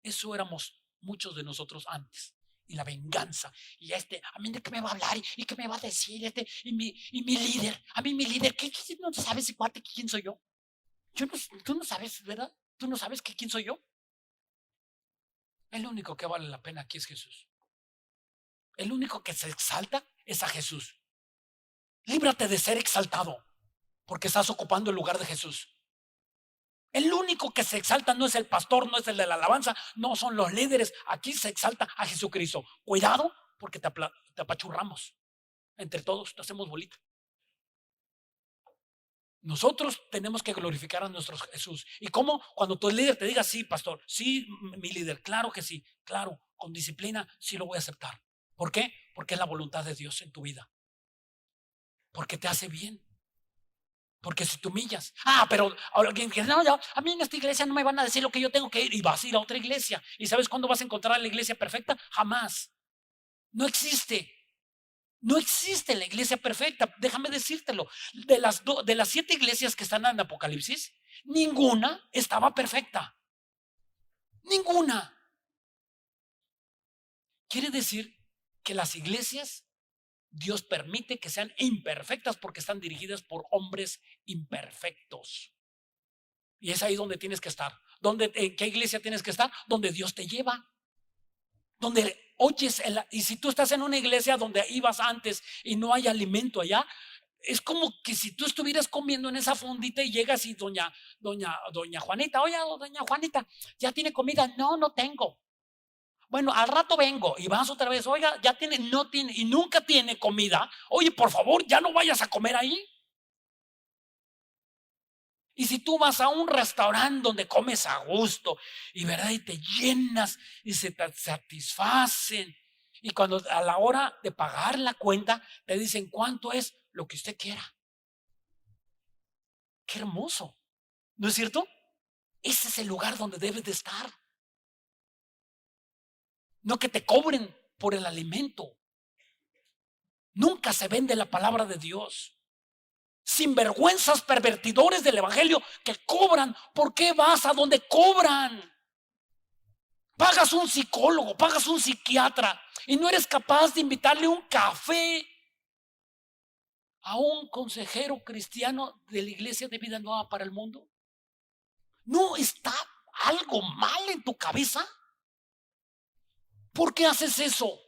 Eso éramos muchos de nosotros antes. Y la venganza. Y a mí de qué me va a hablar y qué me va a decir y mi líder. A mí mi líder, ¿qué no sabes quién soy yo? Tú no sabes, ¿verdad? Tú no sabes quién soy yo. El único que vale la pena aquí es Jesús. El único que se exalta es a Jesús. Líbrate de ser exaltado porque estás ocupando el lugar de Jesús. El único que se exalta no es el pastor, no es el de la alabanza, no son los líderes. Aquí se exalta a Jesucristo. Cuidado porque te apachurramos. Entre todos te hacemos bolita. Nosotros tenemos que glorificar a nuestro Jesús. ¿Y cómo? Cuando tu líder te diga, sí, pastor, sí, mi líder, claro que sí, claro, con disciplina sí lo voy a aceptar. ¿Por qué? Porque es la voluntad de Dios en tu vida. Porque te hace bien. Porque si te humillas, pero alguien que no, a mí en esta iglesia no me van a decir lo que yo tengo que ir, y vas a ir a otra iglesia. ¿Y sabes cuándo vas a encontrar la iglesia perfecta? Jamás. No existe. No existe la iglesia perfecta. Déjame decírtelo. De las 7 iglesias que están en Apocalipsis, ninguna estaba perfecta. Ninguna. Quiere decir que las iglesias Dios permite que sean imperfectas porque están dirigidas por hombres imperfectos. Y es ahí donde tienes que estar. ¿En qué iglesia tienes que estar? Donde Dios te lleva. Donde oyes, y si tú estás en una iglesia donde ibas antes y no hay alimento allá, Es como que si tú estuvieras comiendo en esa fondita y llegas y doña Juanita, oye, doña Juanita, ¿ya tiene comida? No, no tengo. Bueno, al rato vengo y vas otra vez, oiga, ya tiene, no tiene y nunca tiene comida. Oye, por favor, ya no vayas a comer ahí. Y si tú vas a un restaurante donde comes a gusto y verdad y te llenas y se te satisfacen y cuando a la hora de pagar la cuenta te dicen cuánto es lo que usted quiera. Qué hermoso, ¿no es cierto? Ese es el lugar donde debes de estar. No que te cobren por el alimento. Nunca se vende la palabra de Dios. Sinvergüenzas pervertidores del evangelio que cobran. ¿Por qué vas a donde cobran? Pagas un psicólogo, pagas un psiquiatra y no eres capaz de invitarle un café a un consejero cristiano de la Iglesia de Vida Nueva para el Mundo. ¿No está algo mal en tu cabeza? ¿Por qué haces eso?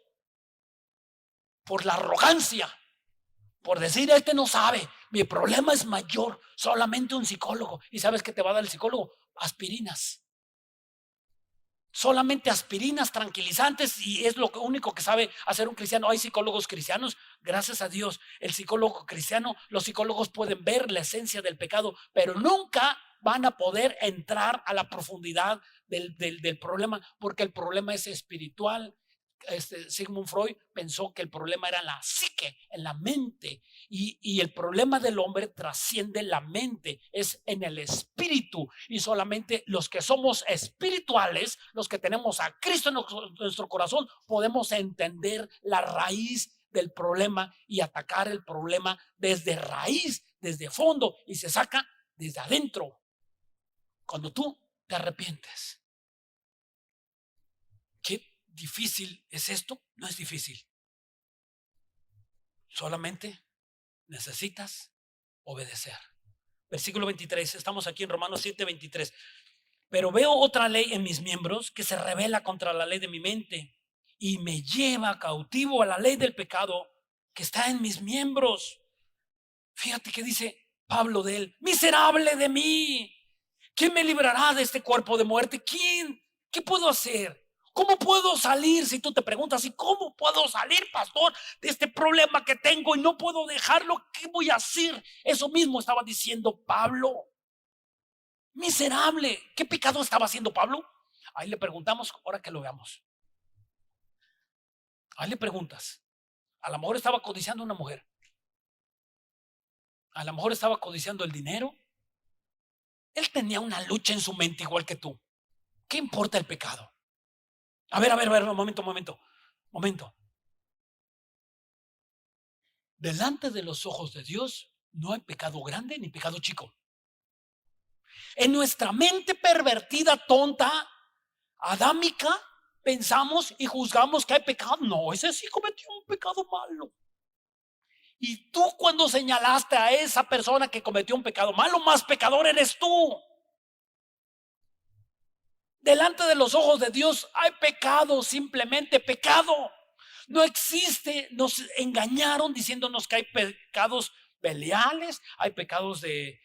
Por la arrogancia, por decir, este no sabe, mi problema es mayor, solamente un psicólogo. ¿Y sabes qué te va a dar el psicólogo? Aspirinas. Solamente aspirinas tranquilizantes y es lo único que sabe hacer un cristiano. Hay psicólogos cristianos, gracias a Dios, el psicólogo cristiano, los psicólogos pueden ver la esencia del pecado, pero nunca van a poder entrar a la profundidad del problema, porque el problema es espiritual. Sigmund Freud pensó que el problema era en la psique, en la mente, y el problema del hombre trasciende la mente, es en el espíritu, y solamente los que somos espirituales, los que tenemos a Cristo en nuestro corazón, podemos entender la raíz del problema y atacar el problema desde raíz, desde fondo, y se saca desde adentro cuando tú te arrepientes. ¿Qué difícil es esto? No es difícil. Solamente necesitas obedecer. Versículo 23, estamos aquí en Romanos 7, 23. Pero veo otra ley en mis miembros que se rebela contra la ley de mi mente y me lleva cautivo a la ley del pecado que está en mis miembros. Fíjate que dice Pablo de él: miserable de mí, ¿quién me librará de este cuerpo de muerte? ¿Quién? ¿Qué puedo hacer? ¿Cómo puedo salir? Si tú te preguntas, ¿y cómo puedo salir, pastor, de este problema que tengo y no puedo dejarlo? ¿Qué voy a hacer? Eso mismo estaba diciendo Pablo. Miserable. ¿Qué pecado estaba haciendo Pablo? Ahí le preguntamos, ahora que lo veamos. Ahí le preguntas. A lo mejor estaba codiciando a una mujer. A lo mejor estaba codiciando el dinero. Él tenía una lucha en su mente igual que tú. ¿Qué importa el pecado? A ver, momento. Delante de los ojos de Dios no hay pecado grande ni pecado chico. En nuestra mente pervertida, tonta, adámica, pensamos y juzgamos que hay pecado. No, ese sí cometió un pecado malo. Y tú, cuando señalaste a esa persona que cometió un pecado malo, más pecador eres tú. Delante de los ojos de Dios hay pecado, simplemente pecado. No existe, nos engañaron diciéndonos que hay pecados veniales, hay pecados de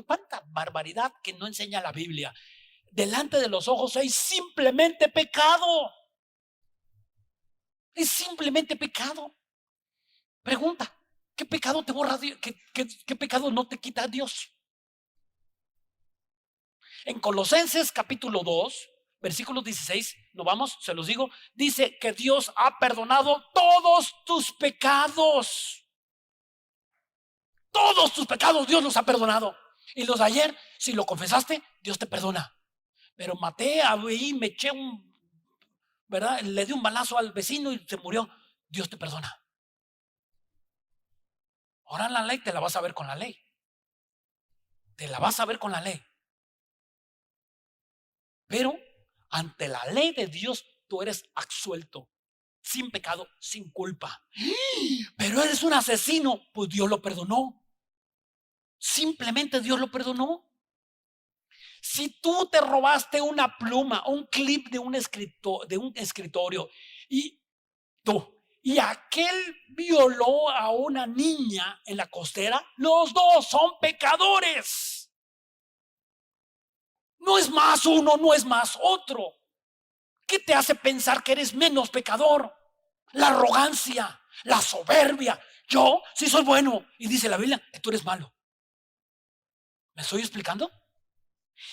cuánta barbaridad que no enseña la Biblia. Delante de los ojos hay simplemente pecado. Es simplemente pecado. Pregunta, ¿qué pecado te borra Dios? ¿Qué pecado no te quita Dios? En Colosenses capítulo 2, versículo 16, no vamos, se los digo, dice que Dios ha perdonado todos tus pecados. Todos tus pecados Dios los ha perdonado. Y los de ayer, si lo confesaste, Dios te perdona. Pero maté ahí, me eché ¿verdad? Le di un balazo al vecino y se murió. Dios te perdona. Ahora la ley te la vas a ver con la ley. Te la vas a ver con la ley. Pero ante la ley de Dios tú eres absuelto, sin pecado, sin culpa. Pero eres un asesino, pues Dios lo perdonó. Simplemente Dios lo perdonó. Si tú te robaste una pluma, un clip de un escritorio y y aquel violó a una niña en la costera, los dos son pecadores. No es más uno, no es más otro. ¿Qué te hace pensar que eres menos pecador? La arrogancia, la soberbia. Yo sí soy bueno, y dice la Biblia que tú eres malo. ¿Me estoy explicando?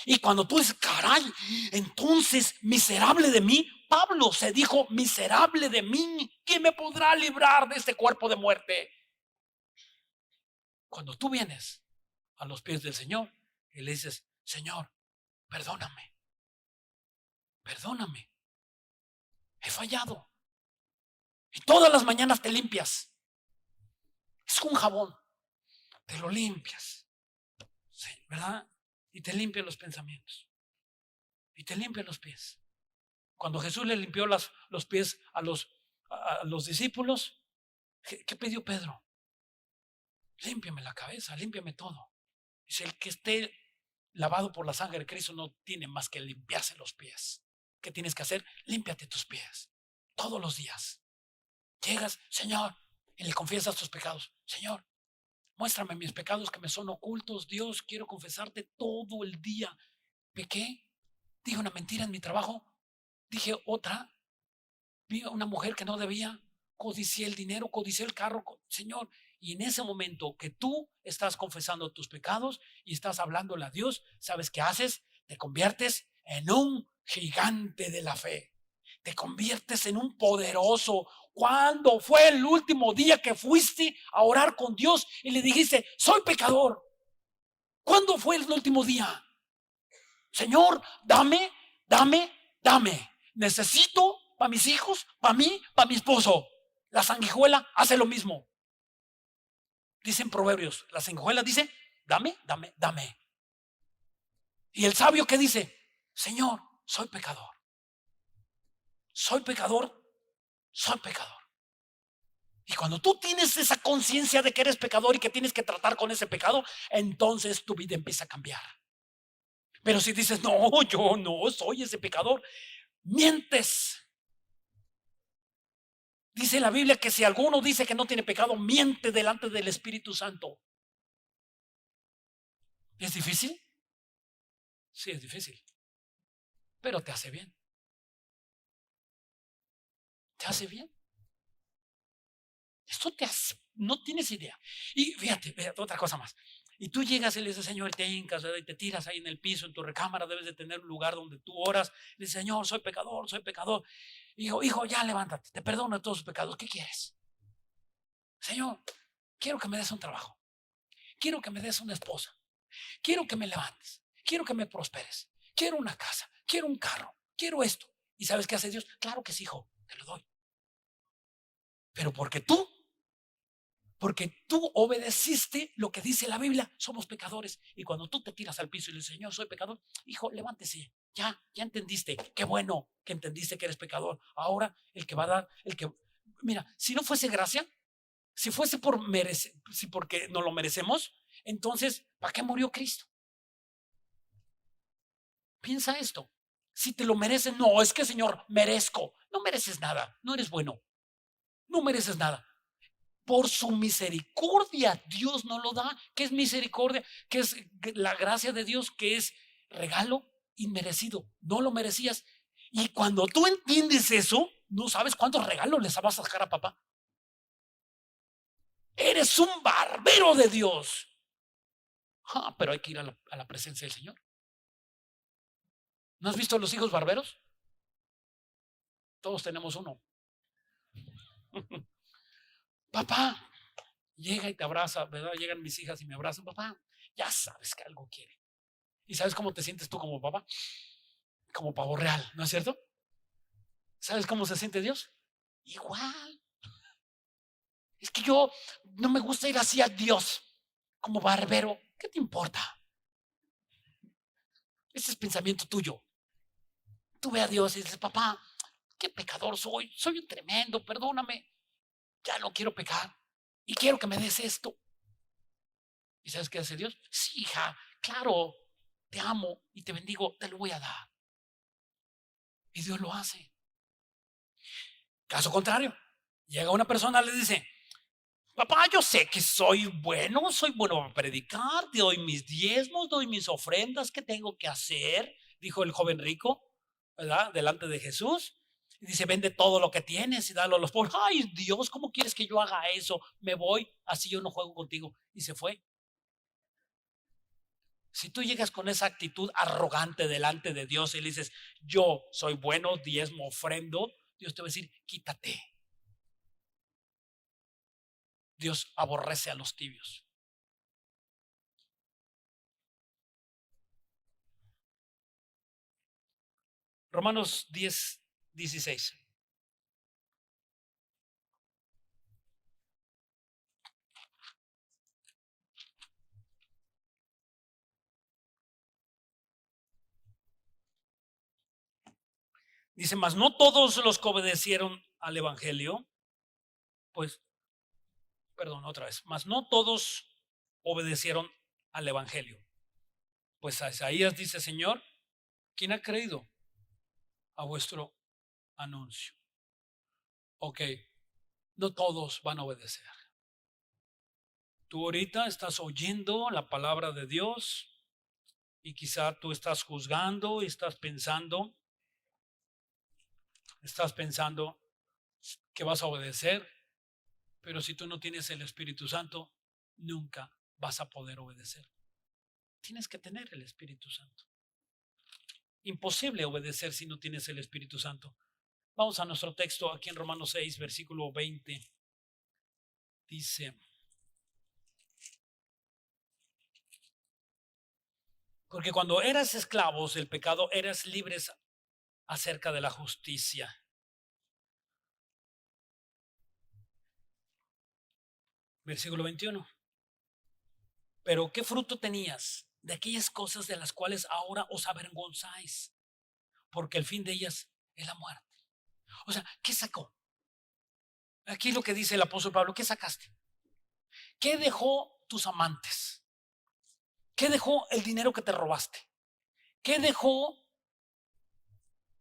Y cuando tú dices, caray, entonces miserable de mí, Pablo se dijo, miserable de mí, ¿quién me podrá librar de este cuerpo de muerte? Cuando tú vienes a los pies del Señor y le dices, Señor, perdóname, perdóname, he fallado. Y todas las mañanas te limpias. Es un jabón, te lo limpias, ¿sí? ¿Verdad? Y te limpia los pensamientos. Y te limpia los pies. Cuando Jesús le limpió los pies a los discípulos, ¿qué pidió Pedro? Límpiame la cabeza, límpiame todo. Dice, el que esté lavado por la sangre de Cristo no tiene más que limpiarse los pies. ¿Qué tienes que hacer? Límpiate tus pies todos los días. Llegas, Señor, y le confiesas tus pecados. Señor, muéstrame mis pecados que me son ocultos. Dios, quiero confesarte todo el día. Pequé, dije una mentira en mi trabajo, dije otra, vi a una mujer que no debía, codicié el dinero, codicié el carro, Señor. Y en ese momento que tú estás confesando tus pecados y estás hablándole a Dios, ¿sabes qué haces? Te conviertes en un gigante de la fe. Te conviertes en un poderoso. ¿Cuándo fue el último día que fuiste a orar con Dios y le dijiste, soy pecador? ¿Cuándo fue el último día? Señor, dame, dame, dame. Necesito para mis hijos, para mí, para mi esposo. La sanguijuela hace lo mismo. Dicen proverbios, la sanguijuela dice, dame, dame, dame. Y el sabio, ¿qué dice? Señor, soy pecador. Soy pecador, soy pecador. Y cuando tú tienes esa conciencia de que eres pecador y que tienes que tratar con ese pecado, entonces tu vida empieza a cambiar. Pero si dices, no, yo no soy ese pecador, mientes. Dice la Biblia que si alguno dice que no tiene pecado, miente delante del Espíritu Santo. ¿Es difícil? Sí, es difícil. Pero te hace bien. Te hace bien. Esto te hace, no tienes idea. Y fíjate, otra cosa más. Y tú llegas y le dices, Señor, te hincas y te tiras ahí en el piso, en tu recámara, debes de tener un lugar donde tú oras. Le dices, Señor, soy pecador, soy pecador. Hijo, ya levántate, te perdono todos tus pecados. ¿Qué quieres? Señor, quiero que me des un trabajo. Quiero que me des una esposa. Quiero que me levantes. Quiero que me prosperes. Quiero una casa. Quiero un carro. Quiero esto. ¿Y sabes qué hace Dios? Claro que sí, hijo, te lo doy. Pero porque tú obedeciste lo que dice la Biblia, somos pecadores. Y cuando tú te tiras al piso y le dices, Señor, soy pecador, hijo, levántese. Ya entendiste. Qué bueno que entendiste que eres pecador. Ahora el que va a dar, mira, si no fuese gracia, si fuese por merecer, si porque no lo merecemos, entonces, ¿para qué murió Cristo? Piensa esto. Si te lo mereces, no, es que Señor, merezco. No mereces nada, no eres bueno. No mereces nada. Por su misericordia Dios no lo da. ¿Qué es misericordia? ¿Qué es la gracia de Dios? Que es regalo inmerecido. No lo merecías. Y cuando tú entiendes eso, no sabes cuántos regalos les vas a sacar a papá. Eres un barbero de Dios. Pero hay que ir a la presencia del Señor. ¿No has visto a los hijos barberos? Todos tenemos uno. Papá, llega y te abraza, ¿verdad? Llegan mis hijas y me abrazan, papá, ya sabes que algo quiere. ¿Y sabes cómo te sientes tú como papá? Como pavo real, ¿no es cierto? ¿Sabes cómo se siente Dios? Igual. Es que yo no me gusta ir así a Dios como barbero. ¿Qué te importa? Ese es pensamiento tuyo. Tú ve a Dios y dices, papá, qué pecador soy un tremendo, perdóname, ya no quiero pecar y quiero que me des esto. ¿Y sabes qué hace Dios? Sí, hija, claro, te amo y te bendigo, te lo voy a dar. Y Dios lo hace. Caso contrario, Llega una persona, le dice: papá, yo sé que soy bueno para predicar, doy mis diezmos, doy mis ofrendas, ¿qué tengo que hacer? Dijo el joven rico, ¿verdad? Delante de Jesús. Y dice: vende todo lo que tienes y dalo a los pobres. Ay, Dios, ¿cómo quieres que yo haga eso? Me voy, así yo no juego contigo. Y se fue. Si tú llegas con esa actitud arrogante delante de Dios y le dices: yo soy bueno, diezmo, ofrendo, Dios te va a decir: quítate. Dios aborrece a los tibios. Romanos 10:16. Dice: mas no todos los que obedecieron al evangelio, pues, perdón, otra vez, mas no todos obedecieron al evangelio. Pues a Isaías dice: Señor, ¿quién ha creído a vuestro anuncio? Ok, no todos van a obedecer. Tú ahorita estás oyendo la palabra de Dios y quizá tú estás juzgando y estás pensando que vas a obedecer, pero si tú no tienes el Espíritu Santo, nunca vas a poder obedecer. Tienes que tener el Espíritu Santo. Imposible obedecer si no tienes el Espíritu Santo. Vamos a nuestro texto aquí en Romanos 6, versículo 20. Dice: porque cuando eras esclavos del pecado, eras libres acerca de la justicia. Versículo 21. Pero ¿qué fruto tenías de aquellas cosas de las cuales ahora os avergonzáis? Porque el fin de ellas es la muerte. O sea, ¿qué sacó? Aquí es lo que dice el apóstol Pablo. ¿Qué sacaste? ¿Qué dejó tus amantes? ¿Qué dejó el dinero que te robaste? ¿Qué dejó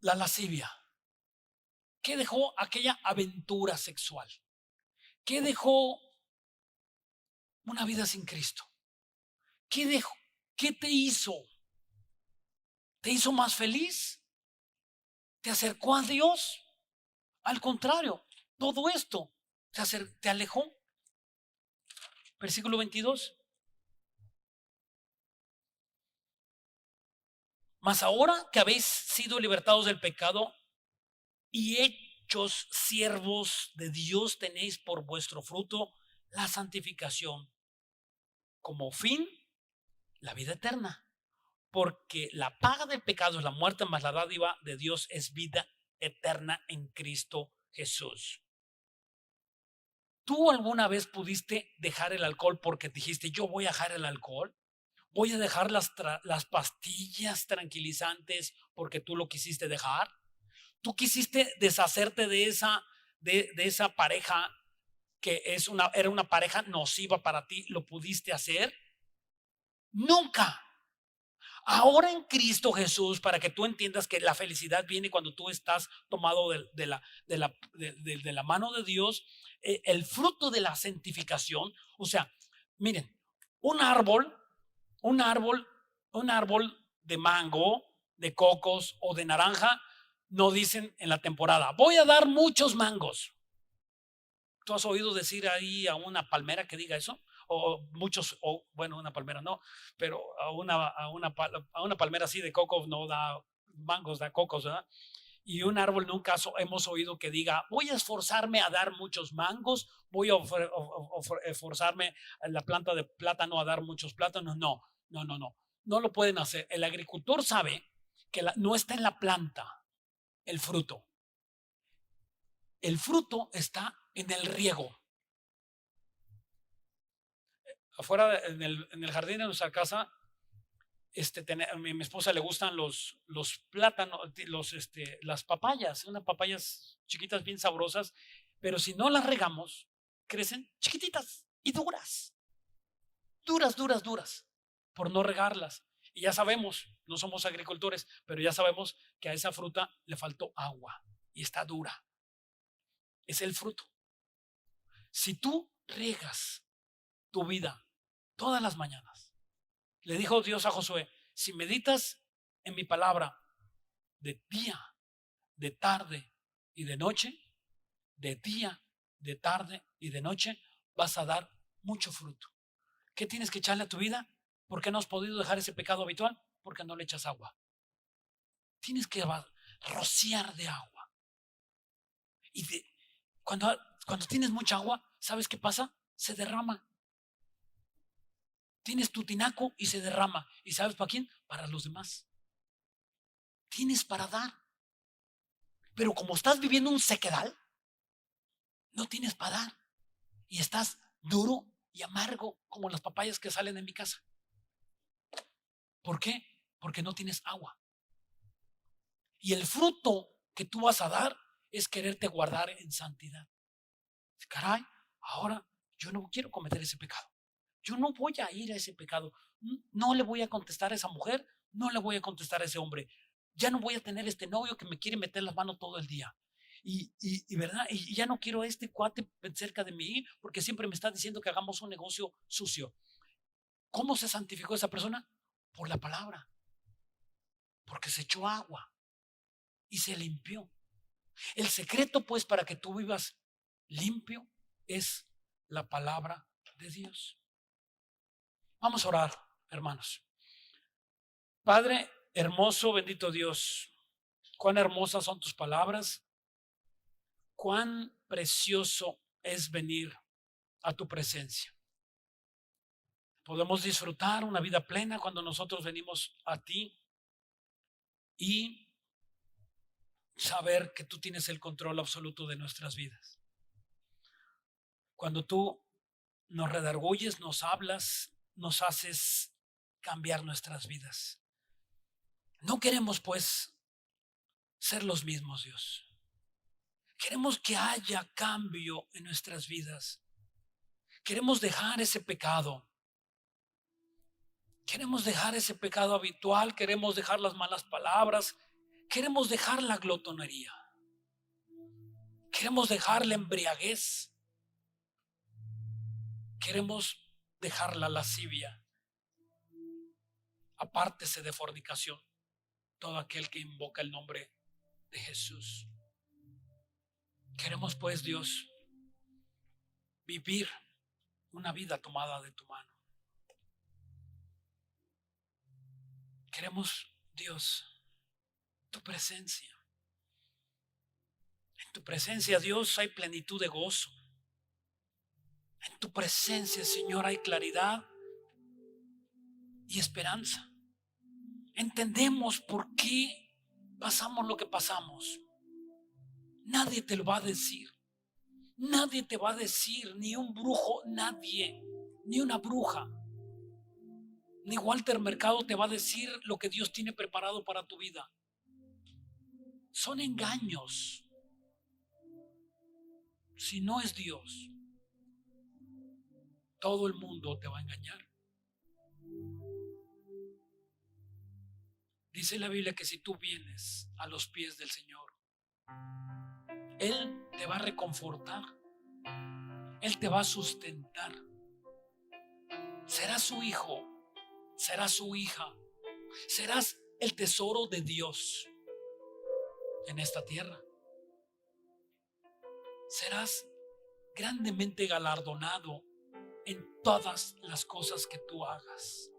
la lascivia? ¿Qué dejó aquella aventura sexual? ¿Qué dejó una vida sin Cristo? ¿Qué dejó? ¿Qué te hizo? ¿Te hizo más feliz? ¿Te acercó a Dios? Al contrario, todo esto te alejó. Versículo 22. Mas ahora que habéis sido libertados del pecado y hechos siervos de Dios, tenéis por vuestro fruto la santificación, como fin la vida eterna. Porque la paga del pecado es la muerte, mas la dádiva de Dios es vida eterna en Cristo Jesús. ¿Tú alguna vez pudiste dejar el alcohol porque dijiste: yo voy a dejar el alcohol? Voy a dejar las pastillas tranquilizantes porque tú lo quisiste dejar. Tú quisiste deshacerte de esa pareja que era una pareja nociva para ti. ¿Lo pudiste hacer? Nunca. Ahora en Cristo Jesús, para que tú entiendas que la felicidad viene cuando tú estás tomado de la mano de Dios, el fruto de la santificación. O sea, miren, un árbol, un árbol, un árbol de mango, de cocos o de naranja, no dicen en la temporada: voy a dar muchos mangos. ¿Tú has oído decir ahí a una palmera que diga eso? O muchos, o bueno, una palmera no, pero a una palmera así de cocos no da mangos, da cocos, ¿verdad? Y un árbol nunca hemos oído que diga: voy a esforzarme a dar muchos mangos, voy a esforzarme en la planta de plátano a dar muchos plátanos. No, no, no, no, no lo pueden hacer. El agricultor sabe que no está en la planta el fruto. El fruto está en el riego. Afuera en el jardín de nuestra casa, a mi esposa le gustan los plátanos, las papayas, unas papayas chiquitas bien sabrosas, pero si no las regamos, crecen chiquititas y duras, duras, duras, duras, por no regarlas. Y ya sabemos, no somos agricultores, pero ya sabemos que a esa fruta le faltó agua y está dura. Es el fruto. Si tú riegas tu vida todas las mañanas, le dijo Dios a Josué, si meditas en mi palabra de día, de tarde y de noche, de día, de tarde y de noche, vas a dar mucho fruto. ¿Qué tienes que echarle a tu vida? ¿Por qué no has podido dejar ese pecado habitual? Porque no le echas agua. Tienes que rociar de agua. Y cuando tienes mucha agua, ¿sabes qué pasa? Se derrama. Tienes tu tinaco y se derrama. ¿Y sabes para quién? Para los demás. Tienes para dar. Pero como estás viviendo un sequedal, no tienes para dar. Y estás duro y amargo como las papayas que salen en mi casa. ¿Por qué? Porque no tienes agua. Y el fruto que tú vas a dar es quererte guardar en santidad. Caray, ahora yo no quiero cometer ese pecado. Yo no voy a ir a ese pecado. No le voy a contestar a esa mujer, no le voy a contestar a ese hombre. Ya no voy a tener este novio que me quiere meter las manos todo el día. ¿Verdad? Y ya no quiero a este cuate cerca de mí porque siempre me está diciendo que hagamos un negocio sucio. ¿Cómo se santificó esa persona? Por la palabra. Porque se echó agua y se limpió. El secreto, pues, para que tú vivas limpio es la palabra de Dios. Vamos a orar, hermanos. Padre hermoso, bendito Dios, cuán hermosas son tus palabras, cuán precioso es venir a tu presencia. Podemos disfrutar una vida plena cuando nosotros venimos a ti y saber que tú tienes el control absoluto de nuestras vidas. Cuando tú nos redarguyes, nos hablas, nos haces cambiar nuestras vidas. No queremos, pues, ser los mismos, Dios. Queremos que haya cambio en nuestras vidas. Queremos dejar ese pecado. Queremos dejar ese pecado habitual. Queremos dejar las malas palabras. Queremos dejar la glotonería. Queremos dejar la embriaguez. Queremos dejar la lascivia. Apártese de fornicación todo aquel que invoca el nombre de Jesús. Queremos, pues, Dios, vivir una vida tomada de tu mano. Queremos, Dios, tu presencia. En tu presencia, Dios, hay plenitud de gozo. En tu presencia, Señor, hay claridad y esperanza. Entendemos por qué pasamos lo que pasamos. Nadie te lo va a decir. Nadie te va a decir, ni un brujo, nadie, ni una bruja, ni Walter Mercado te va a decir lo que Dios tiene preparado para tu vida. Son engaños. Si no es Dios, todo el mundo te va a engañar. Dice la Biblia que si tú vienes a los pies del Señor, Él te va a reconfortar. Él te va a sustentar. Serás su hijo, serás su hija, serás el tesoro de Dios en esta tierra. Serás grandemente galardonado en todas las cosas que tú hagas.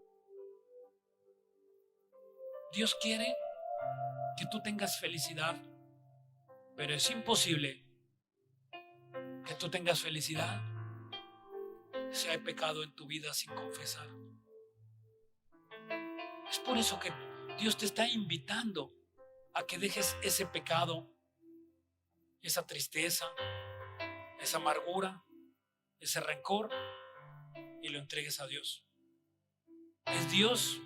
Dios quiere que tú tengas felicidad, pero es imposible que tú tengas felicidad si hay pecado en tu vida sin confesar. Es por eso que Dios te está invitando a que dejes ese pecado, esa tristeza, esa amargura, ese rencor y lo entregues a Dios. Es Dios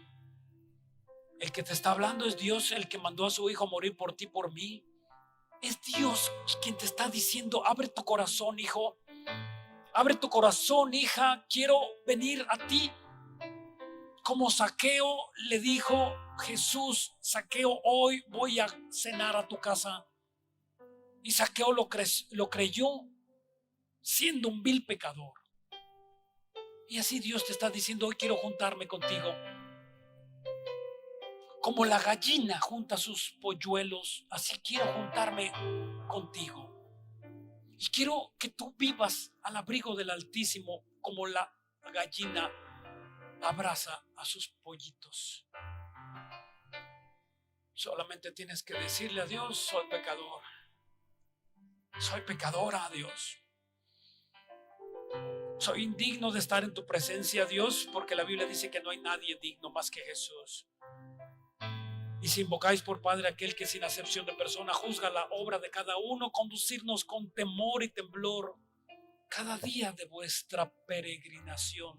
el que te está hablando, es Dios el que mandó a su hijo a morir por ti, por mí. Es Dios quien te está diciendo: abre tu corazón, hijo. Abre tu corazón, hija. Quiero venir a ti. Como Zaqueo le dijo Jesús: Zaqueo, hoy voy a cenar a tu casa. Y Zaqueo lo creyó. siendo un vil pecador. Y así Dios te está diciendo: hoy quiero juntarme contigo. Como la gallina junta sus polluelos, así quiero juntarme contigo. Y quiero que tú vivas al abrigo del Altísimo como la gallina abraza a sus pollitos. Solamente tienes que decirle a Dios: soy pecador. Soy pecadora, Dios. Soy indigno de estar en tu presencia, Dios, porque la Biblia dice que no hay nadie digno más que Jesús. Y si invocáis por Padre aquel que sin acepción de persona juzga la obra de cada uno, conducirnos con temor y temblor cada día de vuestra peregrinación.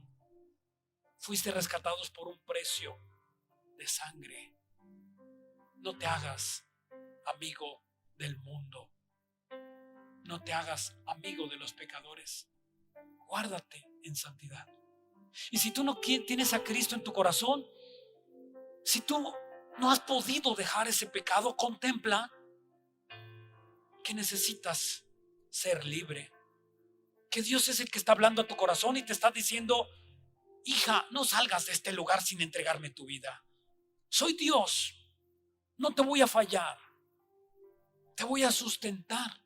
Fuiste rescatados por un precio de sangre. No te hagas amigo del mundo. No te hagas amigo de los pecadores. Guárdate en santidad. Y si tú no tienes a Cristo en tu corazón, si tú no has podido dejar ese pecado, contempla que necesitas ser libre. Que Dios es el que está hablando a tu corazón y te está diciendo: hija, no salgas de este lugar sin entregarme tu vida. Soy Dios. No te voy a fallar. Te voy a sustentar.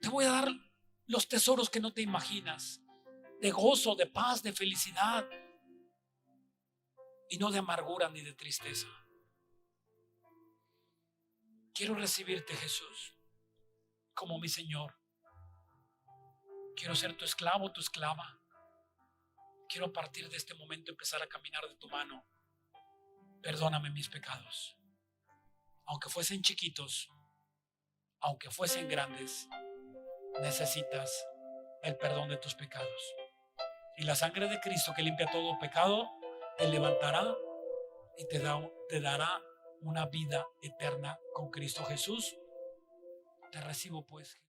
Te voy a dar los tesoros que no te imaginas, de gozo, de paz, de felicidad, y no de amargura ni de tristeza. Quiero recibirte, Jesús, como mi Señor. Quiero ser tu esclavo, tu esclava. Quiero a partir de este momento empezar a caminar de tu mano. Perdóname mis pecados. Aunque fuesen chiquitos, aunque fuesen grandes, necesitas el perdón de tus pecados. Y la sangre de Cristo, que limpia todo pecado, te levantará y te dará una vida eterna con Cristo Jesús. Te recibo, pues.